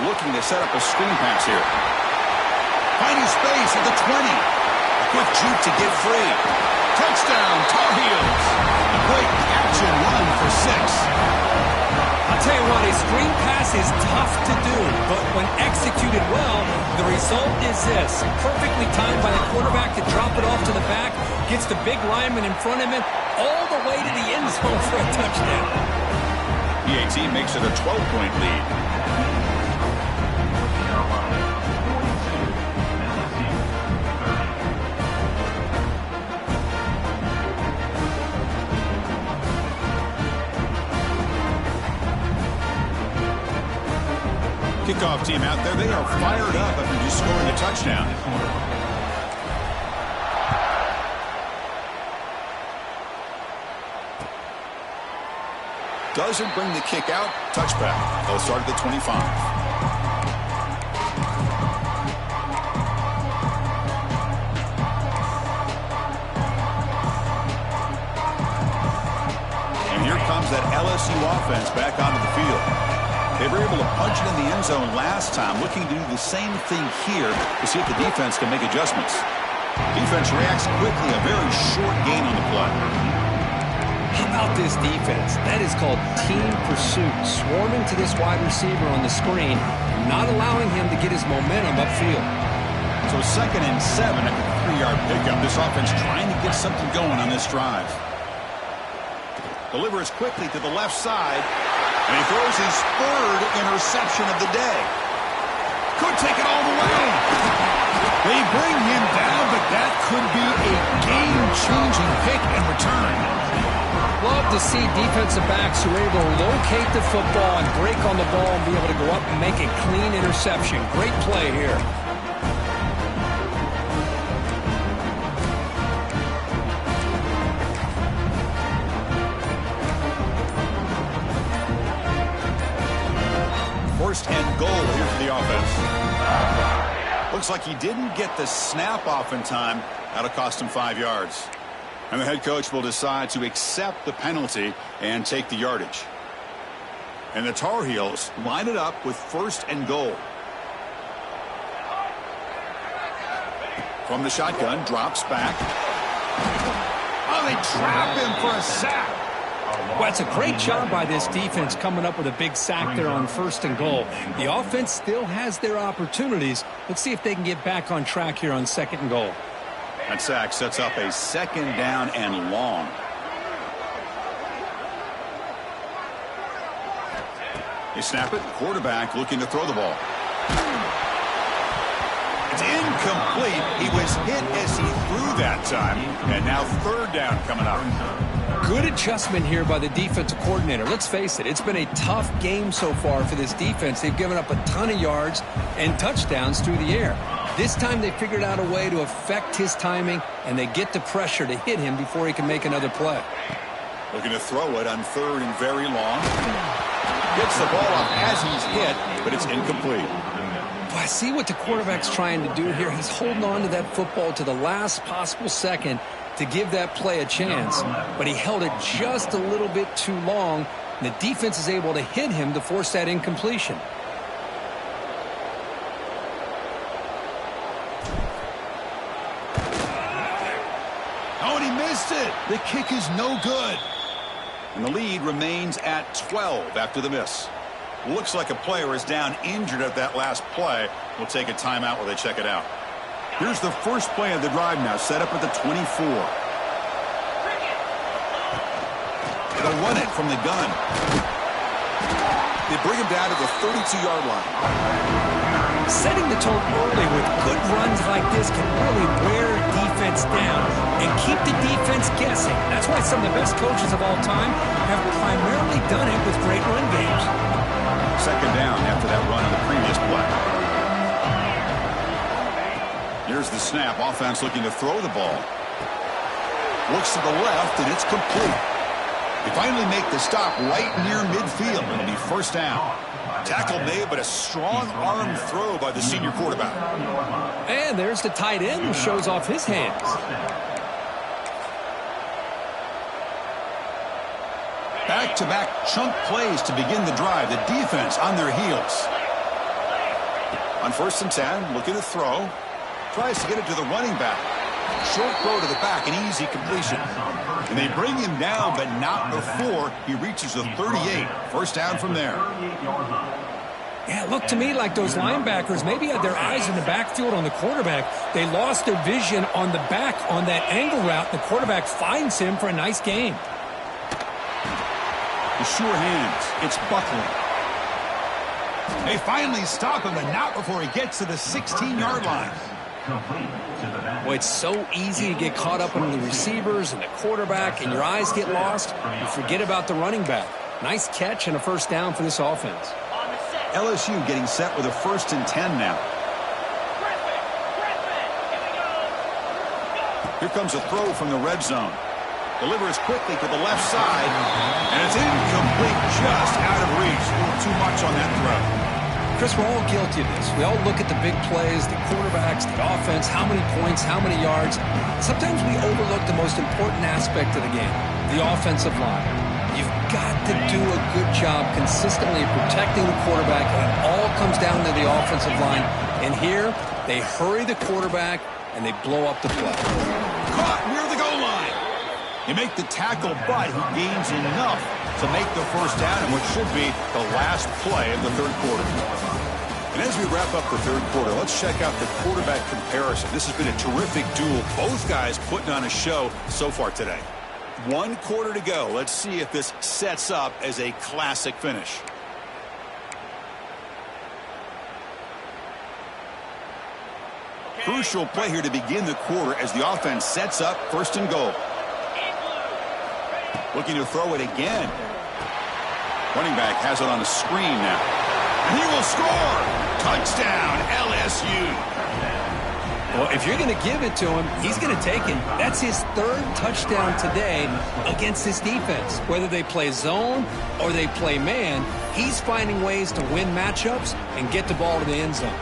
Looking to set up a screen pass here. Finding space at the 20. Quick juke to get free. Touchdown, Tar Heels. A great catch and run for 6. I'll tell you what, a screen pass is tough to do, but when executed well, the result is this. Perfectly timed by the quarterback to drop it off to the back, gets the big lineman in front of him, all the way to the end zone for a touchdown. PAT makes it a 12-point lead. Kickoff team out there, they are fired up after just scoring a touchdown. Doesn't bring the kick out. Touchback. They'll start at the 25. That LSU offense back onto the field. They were able to punch it in the end zone last time, looking to do the same thing here to see if the defense can make adjustments. Defense reacts quickly, a very short gain on the play. How about this defense? That is called team pursuit, swarming to this wide receiver on the screen, not allowing him to get his momentum upfield. So 2nd and 7 at the 3-yard pickup. This offense trying to get something going on this drive. Delivers quickly to the left side, and he throws his 3rd interception of the day. Could take it all the way. They bring him down, but that could be a game-changing pick and return. Love to see defensive backs who are able to locate the football and break on the ball and be able to go up and make a clean interception. Great play here. First and goal here for the offense. Looks like he didn't get the snap off in time. That'll cost him 5 yards. And the head coach will decide to accept the penalty and take the yardage. And the Tar Heels line it up with 1st and goal. From the shotgun, drops back. Oh, they trap him for a sack. Well, it's a great job by this defense coming up with a big sack there on 1st and goal. The offense still has their opportunities. Let's see if they can get back on track here on 2nd and goal. That sack sets up a 2nd down and long. They snap it. Quarterback looking to throw the ball. It's incomplete. He was hit as he threw that time. And now 3rd down coming up. Good adjustment here by the defensive coordinator. Let's face it, it's been a tough game so far for this defense. They've given up a ton of yards and touchdowns through the air. This time they figured out a way to affect his timing, and they get the pressure to hit him before he can make another play. Looking to throw it on 3rd and very long. Gets the ball up as he's hit, but it's incomplete. I see what the quarterback's trying to do here. He's holding on to that football to the last possible second to give that play a chance, but he held it just a little bit too long, and the defense is able to hit him to force that incompletion. Oh, and he missed it. The kick is no good. And the lead remains at 12 after the miss. Looks like a player is down injured at that last play. We'll take a timeout while they check it out. Here's the first play of the drive now, set up at the 24. They'll run it from the gun. They bring him down to the 32-yard line. Setting the tone early with good runs like this can really wear defense down and keep the defense guessing. That's why some of the best coaches of all time have primarily done it with great run games. 2nd down after that run on the previous play. Here's the snap. Offense looking to throw the ball. Looks to the left, and it's complete. They finally make the stop right near midfield. It'll be 1st down. Tackle made, but a strong arm throw by the senior quarterback. And there's the tight end who shows off his hands. Back-to-back chunk plays to begin the drive. The defense on their heels. On 1st and 10, looking to throw. Tries to get it to the running back. Short throw to the back, an easy completion. And they bring him down, but not before he reaches the 38. 1st down from there. Yeah, it looked to me like those linebackers maybe had their eyes in the backfield on the quarterback. They lost their vision on the back on that angle route. The quarterback finds him for a nice gain. The sure hands. It's Buckley. They finally stop him, but not before he gets to the 16-yard line. Well, it's so easy to get caught up in the receivers and the quarterback, and your eyes get lost. You forget about the running back. Nice catch and a 1st down for this offense. On the set. LSU getting set with a 1st and 10 now. Here comes a throw from the red zone. Delivers quickly to the left side, and it's incomplete, just out of reach. A little too much on that throw. Chris, we're all guilty of this. We all look at the big plays, the quarterbacks, the offense, how many points, how many yards. Sometimes we overlook the most important aspect of the game, the offensive line. You've got to do a good job consistently protecting the quarterback, and it all comes down to the offensive line. And here, they hurry the quarterback, and they blow up the play. Caught near the goal line. You make the tackle, but he gains enough to make the 1st down in what should be the last play of the 3rd quarter. And as we wrap up the 3rd quarter, let's check out the quarterback comparison. This has been a terrific duel. Both guys putting on a show so far today. 1 quarter to go. Let's see if this sets up as a classic finish. Crucial play here to begin the quarter as the offense sets up 1st and goal. Looking to throw it again. Running back has it on the screen now. And he will score! Touchdown, LSU! Well, if you're going to give it to him, he's going to take it. That's his 3rd touchdown today against this defense. Whether they play zone or they play man, he's finding ways to win matchups and get the ball to the end zone.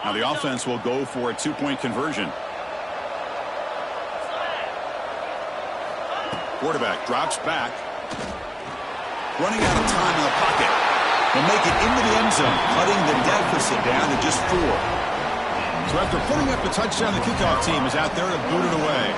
Now the offense will go for a 2-point conversion. Quarterback drops back. Running out of time in the pocket. Will make it into the end zone, cutting the deficit down to just 4. So after putting up a touchdown, the kickoff team is out there to boot it away.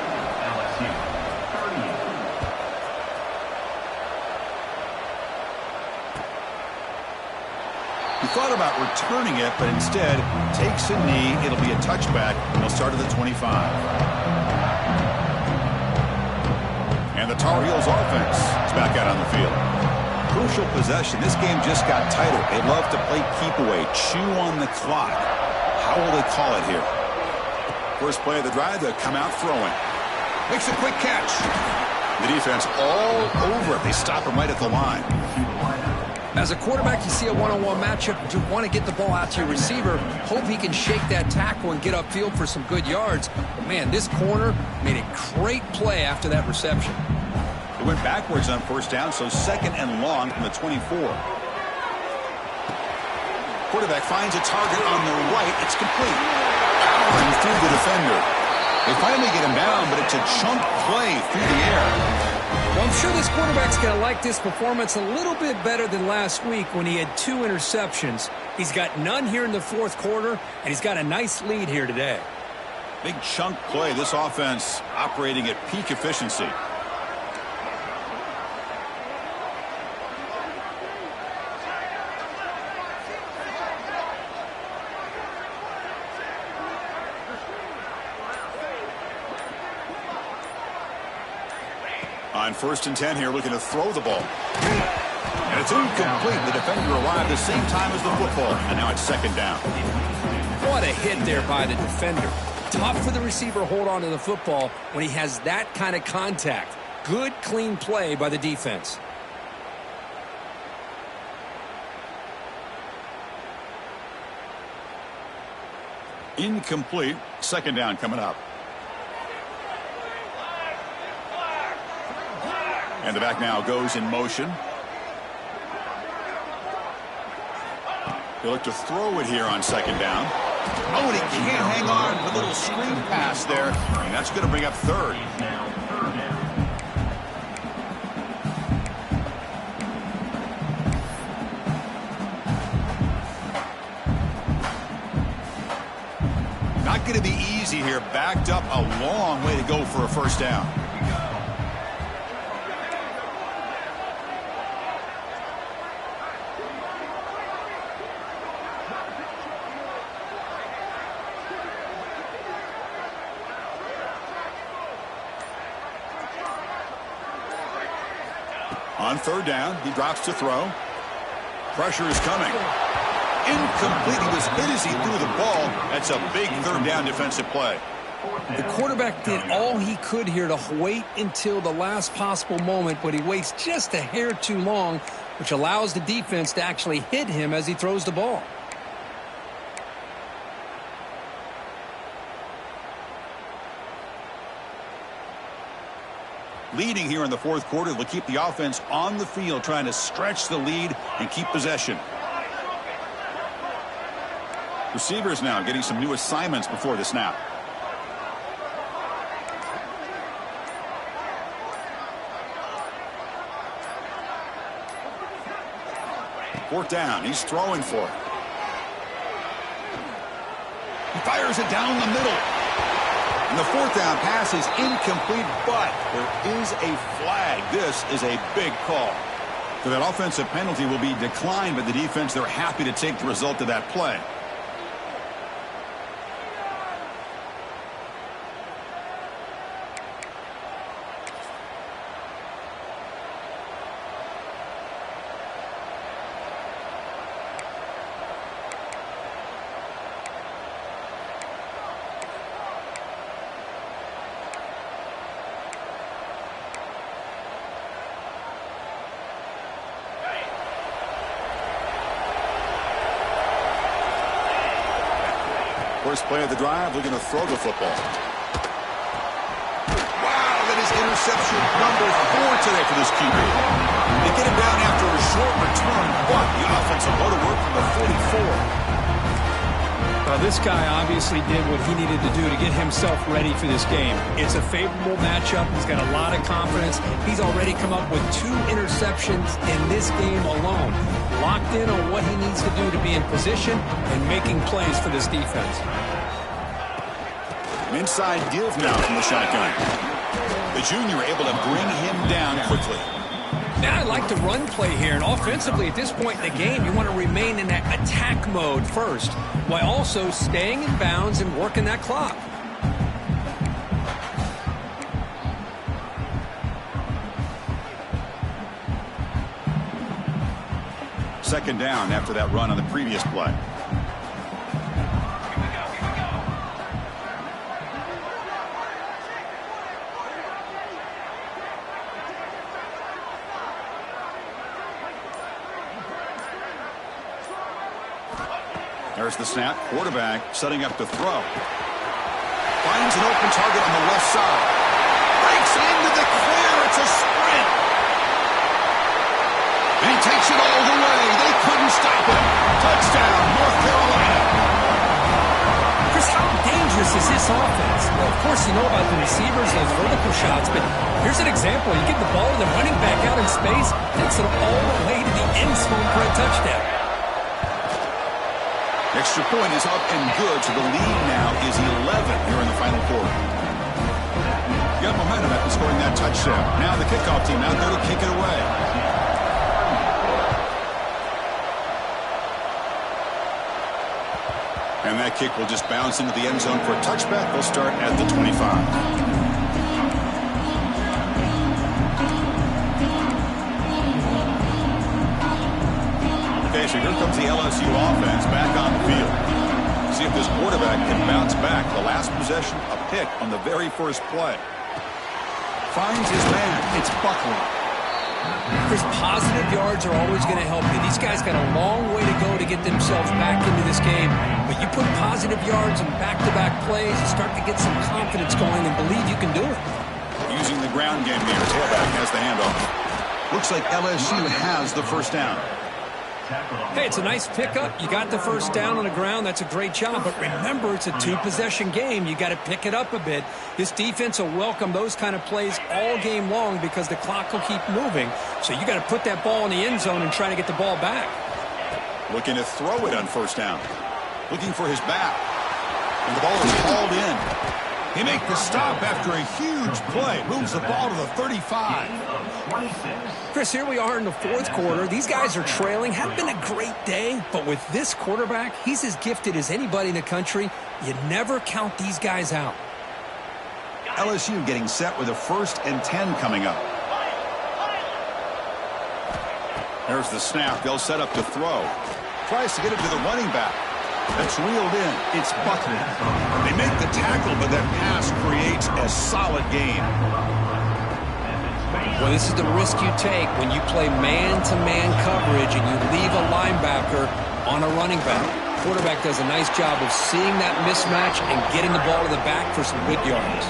He thought about returning it, but instead takes a knee. It'll be a touchback. He'll start at the 25. And the Tar Heels offense is back out on the field. Crucial possession. This game just got tighter. They love to play keep away, chew on the clock. How will they call it here? First play of the drive, they'll come out throwing. Makes a quick catch. The defense all over it. They stop him right at the line. As a quarterback, you see a one-on-one matchup, you want to get the ball out to your receiver, hope he can shake that tackle and get upfield for some good yards. But, man, this corner made a great play after that reception. It went backwards on 1st down, so 2nd and long from the 24. Quarterback finds a target on the right. It's complete. Powering through the defender. They finally get him down, but it's a chunk play through the air. Well, I'm sure this quarterback's going to like this performance a little bit better than last week when he had 2 interceptions. He's got none here in the 4th quarter, and he's got a nice lead here today. Big chunk play. This offense operating at peak efficiency. On 1st and 10 here, looking to throw the ball. And it's incomplete. The defender arrived the same time as the football. And now it's 2nd down. What a hit there by the defender. Tough for the receiver to hold on to the football when he has that kind of contact. Good, clean play by the defense. Incomplete. 2nd down coming up. And the back now goes in motion. He'll look to throw it here on 2nd down. Oh, and he can't hang on. A little screen pass there. And that's going to bring up 3rd. Not going to be easy here. Backed up a long way to go for a 1st down. On third down, he drops to throw. Pressure is coming. Incomplete. He was hit as he threw the ball. That's a big third down defensive play. The quarterback did all he could here to wait until the last possible moment, but he waits just a hair too long, which allows the defense to actually hit him as he throws the ball. Leading here in the fourth quarter will keep the offense on the field, trying to stretch the lead and keep possession. Receivers now getting some new assignments before the snap. Fourth down, he's throwing for it. He fires it down the middle. And the fourth down pass is incomplete, but there is a flag. This is a big call. So that offensive penalty will be declined by the defense. They're happy to take the result of that play. First play of the drive, looking to throw the football. Wow, that is interception number 4 today for this QB. They get him down after a short return, but the offensive go to work from the 44. This guy obviously did what he needed to do to get himself ready for this game. It's a favorable matchup. He's got a lot of confidence. He's already come up with 2 interceptions in this game alone. Locked in on what he needs to do to be in position and making plays for this defense. An inside give now from the shotgun. The junior able to bring him down quickly. Now I like the run play here, and offensively at this point in the game, you want to remain in that attack mode first, while also staying in bounds and working that clock. Second down after that run on the previous play. There's the snap. Quarterback setting up to throw. Finds an open target on the left side. Breaks into the clear. It's a sprint. And he takes it all the way. They couldn't stop him. Touchdown, North Carolina. Chris, how dangerous is this offense? Well, of course, you know about the receivers, those vertical shots, but here's an example. You get the ball to the running back out in space, takes it all the way to the end zone for a touchdown. Extra point is up and good, so the lead now is 11 here in the final quarter. Got momentum after scoring that touchdown. Now the kickoff team out there to kick it away. And that kick will just bounce into the end zone for a touchback. They'll start at the 25. Okay, so here comes the LSU offense back on the field. See if this quarterback can bounce back. The last possession, a pick on the very first play. Finds his man. It's Buckley. Chris, positive yards are always going to help you. These guys got a long way to go to get themselves back into this game. But you put positive yards in back-to-back plays, you start to get some confidence going and believe you can do it. Using the ground game here. Tailback has the handoff. Looks like LSU has the first down. Hey, it's a nice pickup. You got the first down on the ground. That's a great job. But remember, it's a 2-possession game. You got to pick it up a bit. This defense will welcome those kind of plays all game long because the clock will keep moving. So you got to put that ball in the end zone and try to get the ball back. Looking to throw it on first down. Looking for his back. And the ball is hauled in. He makes the stop after a huge play. Moves the ball to the 35. Chris, here we are in the fourth quarter. These guys are trailing. Hadn't been a great day, but with this quarterback, he's as gifted as anybody in the country. You never count these guys out. LSU getting set with a 1st and 10 coming up. There's the snap. They'll set up to throw. Tries to get it to the running back. That's reeled in. It's Buckner. They make the tackle, but that pass creates a solid gain. Well, this is the risk you take when you play man-to-man coverage and you leave a linebacker on a running back. Quarterback does a nice job of seeing that mismatch and getting the ball to the back for some good yards.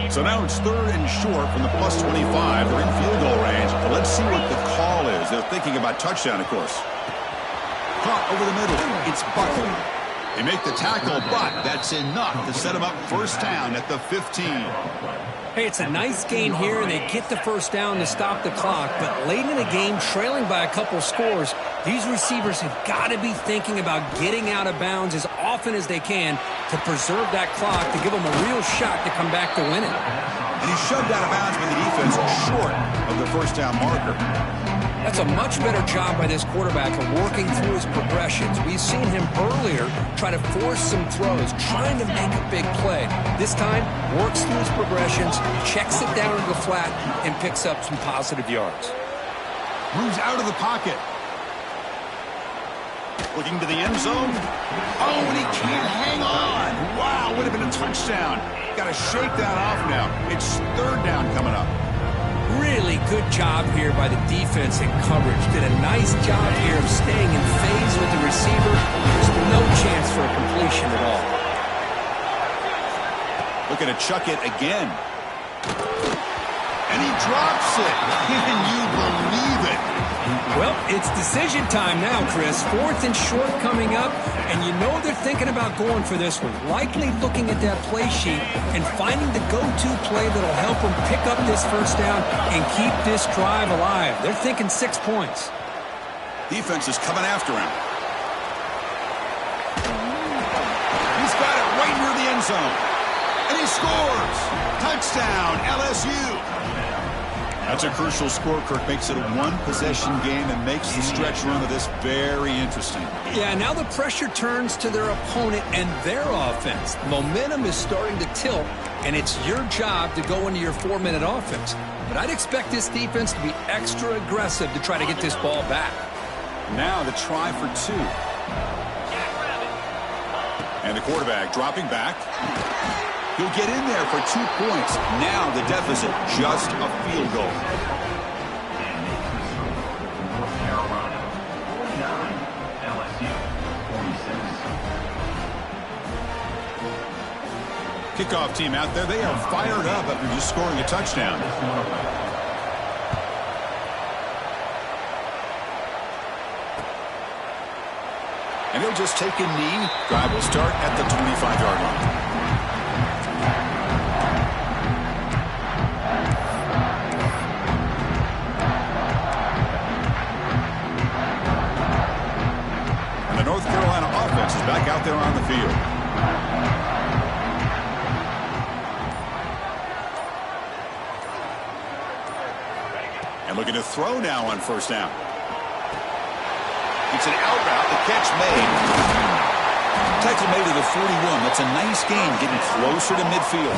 So now it's 3rd and short from the +25. They're in field goal range. But let's see what the call is. They're thinking about touchdown, of course. Caught over the middle. It's Buckner. They make the tackle, but that's enough to set them up first down at the 15. Hey, it's a nice gain here, and they get the first down to stop the clock. But late in the game, trailing by a couple scores, these receivers have got to be thinking about getting out of bounds as often as they can to preserve that clock, to give them a real shot to come back to win it. And he's shoved out of bounds by the defense short of the first down marker. That's a much better job by this quarterback of working through his progressions. We've seen him earlier try to force some throws, trying to make a big play. This time, works through his progressions, checks it down into the flat, and picks up some positive yards. Moves out of the pocket. Looking to the end zone. Oh, and he can't hang on. Wow, would have been a touchdown. Got to shake that off now. It's 3rd down coming up. Really good job here by the defense in coverage. Did a nice job here of staying in phase with the receiver. There's no chance for a completion at all. Looking to chuck it again. And he drops it. Can you believe it? Well, it's decision time now, Chris. 4th and short coming up, and you know they're thinking about going for this one. Likely looking at that play sheet and finding the go-to play that'll help them pick up this first down and keep this drive alive. They're thinking 6 points. Defense is coming after him. He's got it right near the end zone. And he scores! Touchdown, LSU! That's a crucial score. Kirk makes it a one-possession game and makes the stretch run of this very interesting. Yeah, now the pressure turns to their opponent and their offense. Momentum is starting to tilt, and it's your job to go into your 4-minute offense. But I'd expect this defense to be extra aggressive to try to get this ball back. Now the try for 2. And the quarterback dropping back. He'll get in there for 2 points. Now the deficit, just a field goal. Kickoff team out there. They are fired up after just scoring a touchdown. And he'll just take a knee. Drive will start at the 25-yard line. North Carolina offense is back out there on the field. And looking to throw now on first down. It's an out route. The catch made. Tackle made to the 41. That's a nice gain, getting closer to midfield.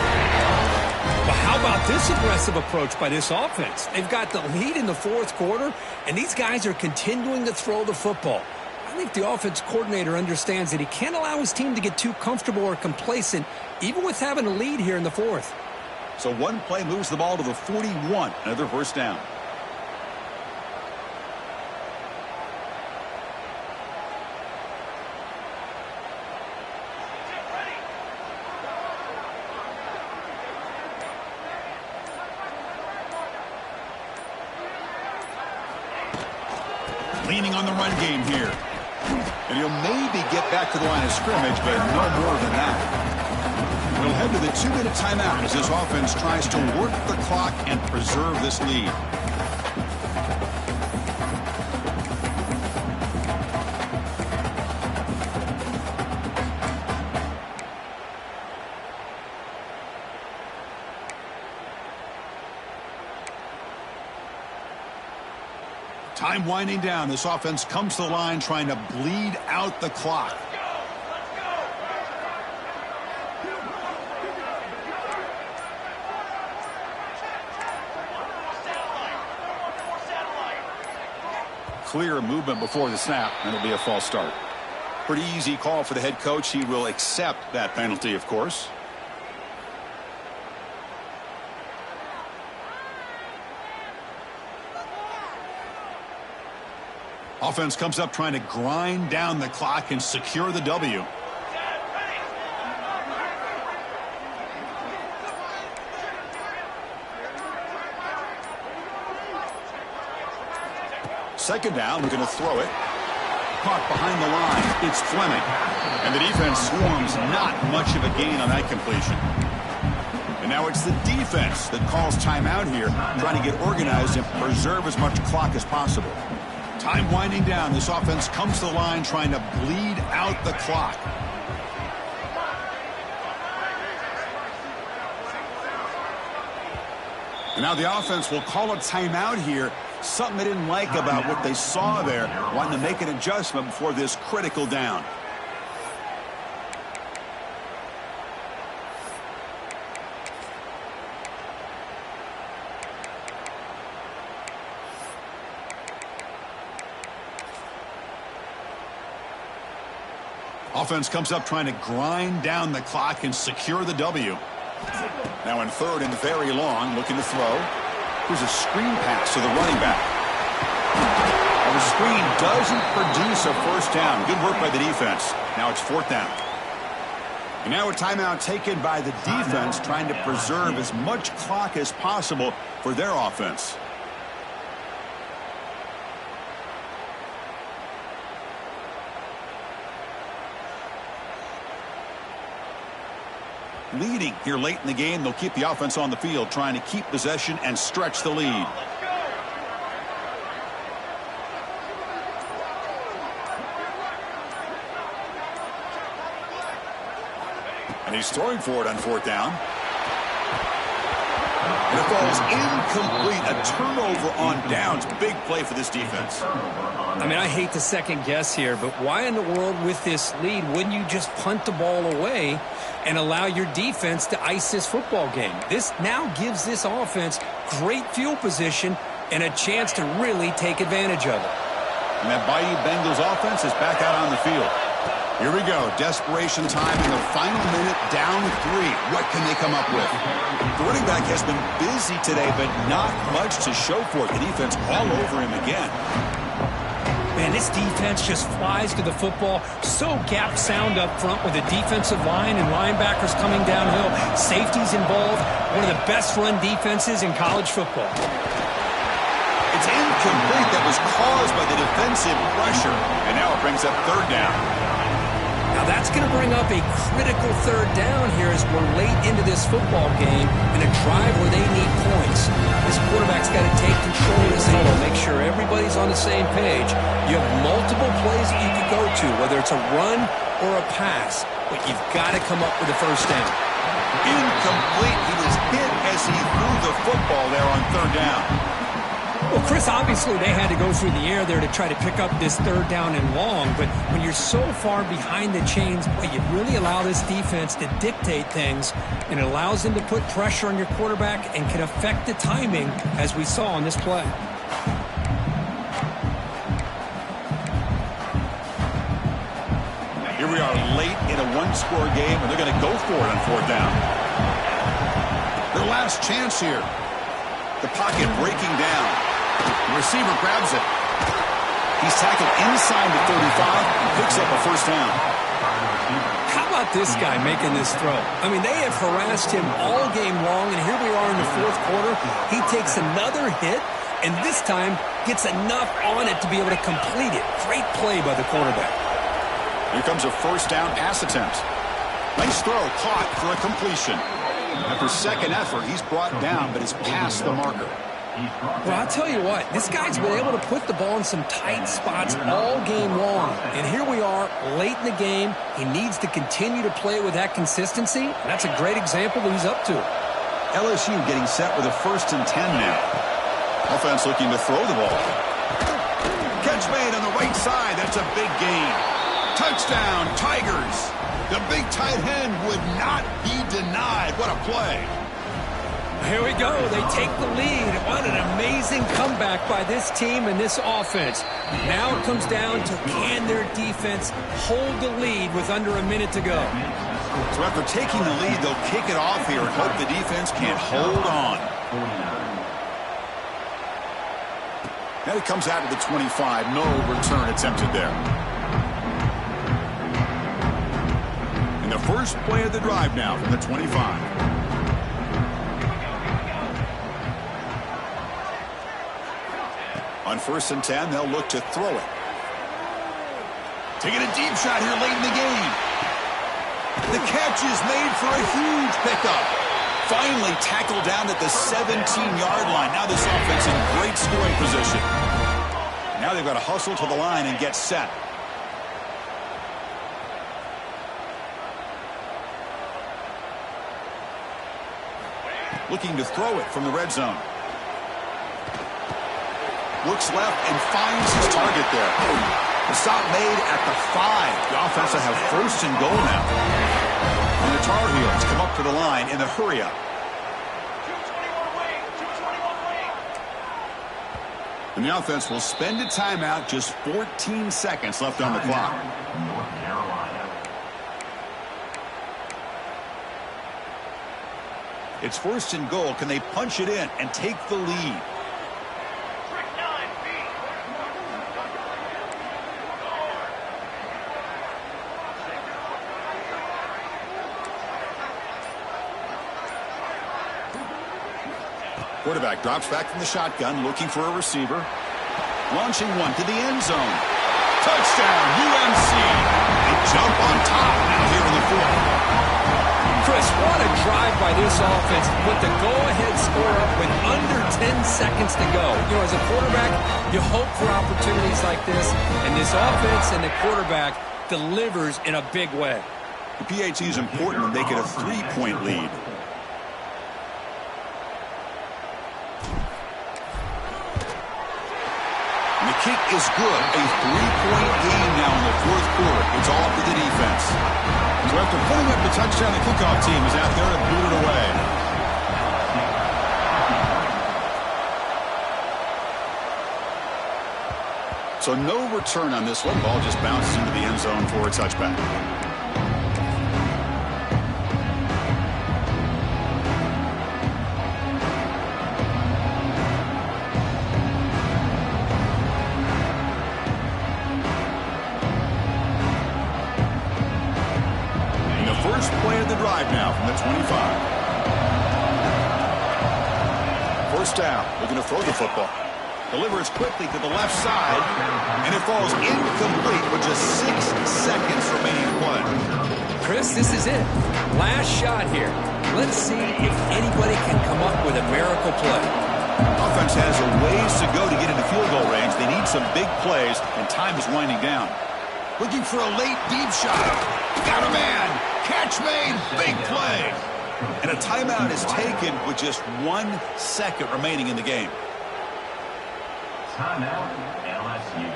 But how about this aggressive approach by this offense? They've got the lead in the 4th quarter, and these guys are continuing to throw the football. I think the offense coordinator understands that he can't allow his team to get too comfortable or complacent, even with having a lead here in the 4th. So one play moves the ball to the 41. Another first down. Leaning on the run game here. And he'll maybe get back to the line of scrimmage, but no more than that. We'll head to the 2-minute timeout as this offense tries to work the clock and preserve this lead. Time winding down. This offense comes to the line trying to bleed out the clock. Clear movement before the snap, and it'll be a false start. Pretty easy call for the head coach. He will accept that penalty, of course. Offense comes up trying to grind down the clock and secure the W. Second down, we're going to throw it. Caught behind the line. It's Fleming. And the defense swarms, not much of a gain on that completion. And now it's the defense that calls timeout here, trying to get organized and preserve as much clock as possible. Time winding down. This offense comes to the line trying to bleed out the clock. And now the offense will call a timeout here. Something they didn't like about what they saw there, wanting to make an adjustment before this critical down. Offense comes up trying to grind down the clock and secure the W. Now in third and very long, looking to throw. Here's a screen pass to the running back. And the screen doesn't produce a first down. Good work by the defense. Now it's fourth down. And now a timeout taken by the defense, trying to preserve as much clock as possible for their offense. Leading here late in the game, they'll keep the offense on the field, trying to keep possession and stretch the lead. And he's throwing for it on fourth down. And it falls incomplete. A turnover on downs. Big play for this defense. I mean, I hate to second guess here, but why in the world with this lead wouldn't you just punt the ball away and allow your defense to ice this football game? This now gives this offense great field position and a chance to really take advantage of it. And that Bayou Bengals offense is back out on the field. Here we go. Desperation time in the final minute, down 3. What can they come up with? The running back has been busy today, but not much to show for it. The defense all over him again. Man, this defense just flies to the football. So gap sound up front with the defensive line and linebackers coming downhill. Safeties involved. One of the best run defenses in college football. It's incomplete. That was caused by the defensive pressure. And now it brings up third down. Now that's going to bring up a critical third down here as we're late into this football game in a drive where they need points. This quarterback's got to take control of this huddle, make sure everybody's on the same page. You have multiple plays that you could go to, whether it's a run or a pass, but you've got to come up with a first down. Incomplete. He was hit as he threw the football there on third down. Well, Chris, obviously they had to go through the air there to try to pick up this third down and long, but when you're so far behind the chains, boy, you really allow this defense to dictate things, and it allows them to put pressure on your quarterback and can affect the timing, as we saw on this play. Here we are late in a one-score game, and they're going to go for it on fourth down. Their last chance here. The pocket breaking down. The receiver grabs it. He's tackled inside the 35 and picks up a first down. How about this guy making this throw? I mean, they have harassed him all game long, and here we are in the fourth quarter. He takes another hit, and this time gets enough on it to be able to complete it. Great play by the quarterback. Here comes a first down pass attempt. Nice throw, caught for a completion. After second effort, he's brought down, but is past the marker. Well, I'll tell you what, this guy's been able to put the ball in some tight spots all game long. And here we are, late in the game. He needs to continue to play with that consistency. And that's a great example that he's up to. LSU getting set with a 1st and 10 now. Offense looking to throw the ball. Catch made on the right side. That's a big gain. Touchdown, Tigers. The big tight end would not be denied. What a play. Here we go. They take the lead. What an amazing comeback by this team and this offense. Now it comes down to can their defense hold the lead with under a minute to go. So after taking the lead, they'll kick it off here and hope the defense can hold on. Now he comes out to the 25. No return attempted there. And the first play of the drive now from the 25. On 1st and 10, they'll look to throw it. Taking a deep shot here late in the game. The catch is made for a huge pickup. Finally tackled down at the 17-yard line. Now this offense in great scoring position. Now they've got to hustle to the line and get set. Looking to throw it from the red zone. Looks left and finds his target there. The stop made at the 5. The offense will have 1st and goal now. And the Tar Heels come up to the line in the hurry-up. 221 wing. 221 wing. And the offense will spend a timeout. Just 14 seconds left on the clock. It's 1st and goal. Can they punch it in and take the lead? Quarterback drops back from the shotgun, looking for a receiver. Launching one to the end zone. Touchdown, UMC. They jump on top now here in the 4th. Chris, what a drive by this offense to put the go-ahead score up with under 10 seconds to go. You know, as a quarterback, you hope for opportunities like this, and this offense and the quarterback delivers in a big way. The PAT is important when they get a 3-point lead. The kick is good. A 3-point game now in the 4th quarter. It's all for the defense. So after putting up the touchdown, the kickoff team is out there and boot it away. So no return on this one. Ball just bounces into the end zone for a touchback. First play of the drive now from the 25. 1st down, looking to throw the football. Delivers quickly to the left side, and it falls incomplete with just 6 seconds remaining play. Chris, this is it. Last shot here. Let's see if anybody can come up with a miracle play. Offense has a ways to go to get into field goal range. They need some big plays, and time is winding down. Looking for a late deep shot. Got a man. Catch made. Big play. And a timeout is taken with just 1 second remaining in the game. Timeout, LSU.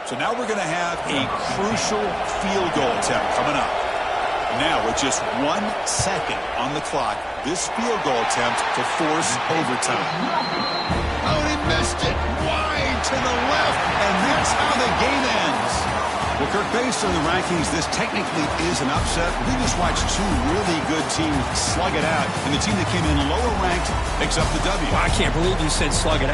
So now we're going to have a crucial field goal attempt coming up. Now with just 1 second on the clock, this field goal attempt to force overtime. Oh, he missed it wide to the left, and that's how the game ends. Well, Kirk, based on the rankings, this technically is an upset. We just watched 2 really good teams slug it out, and the team that came in lower ranked picks up the W. Well, I can't believe you said slug it out.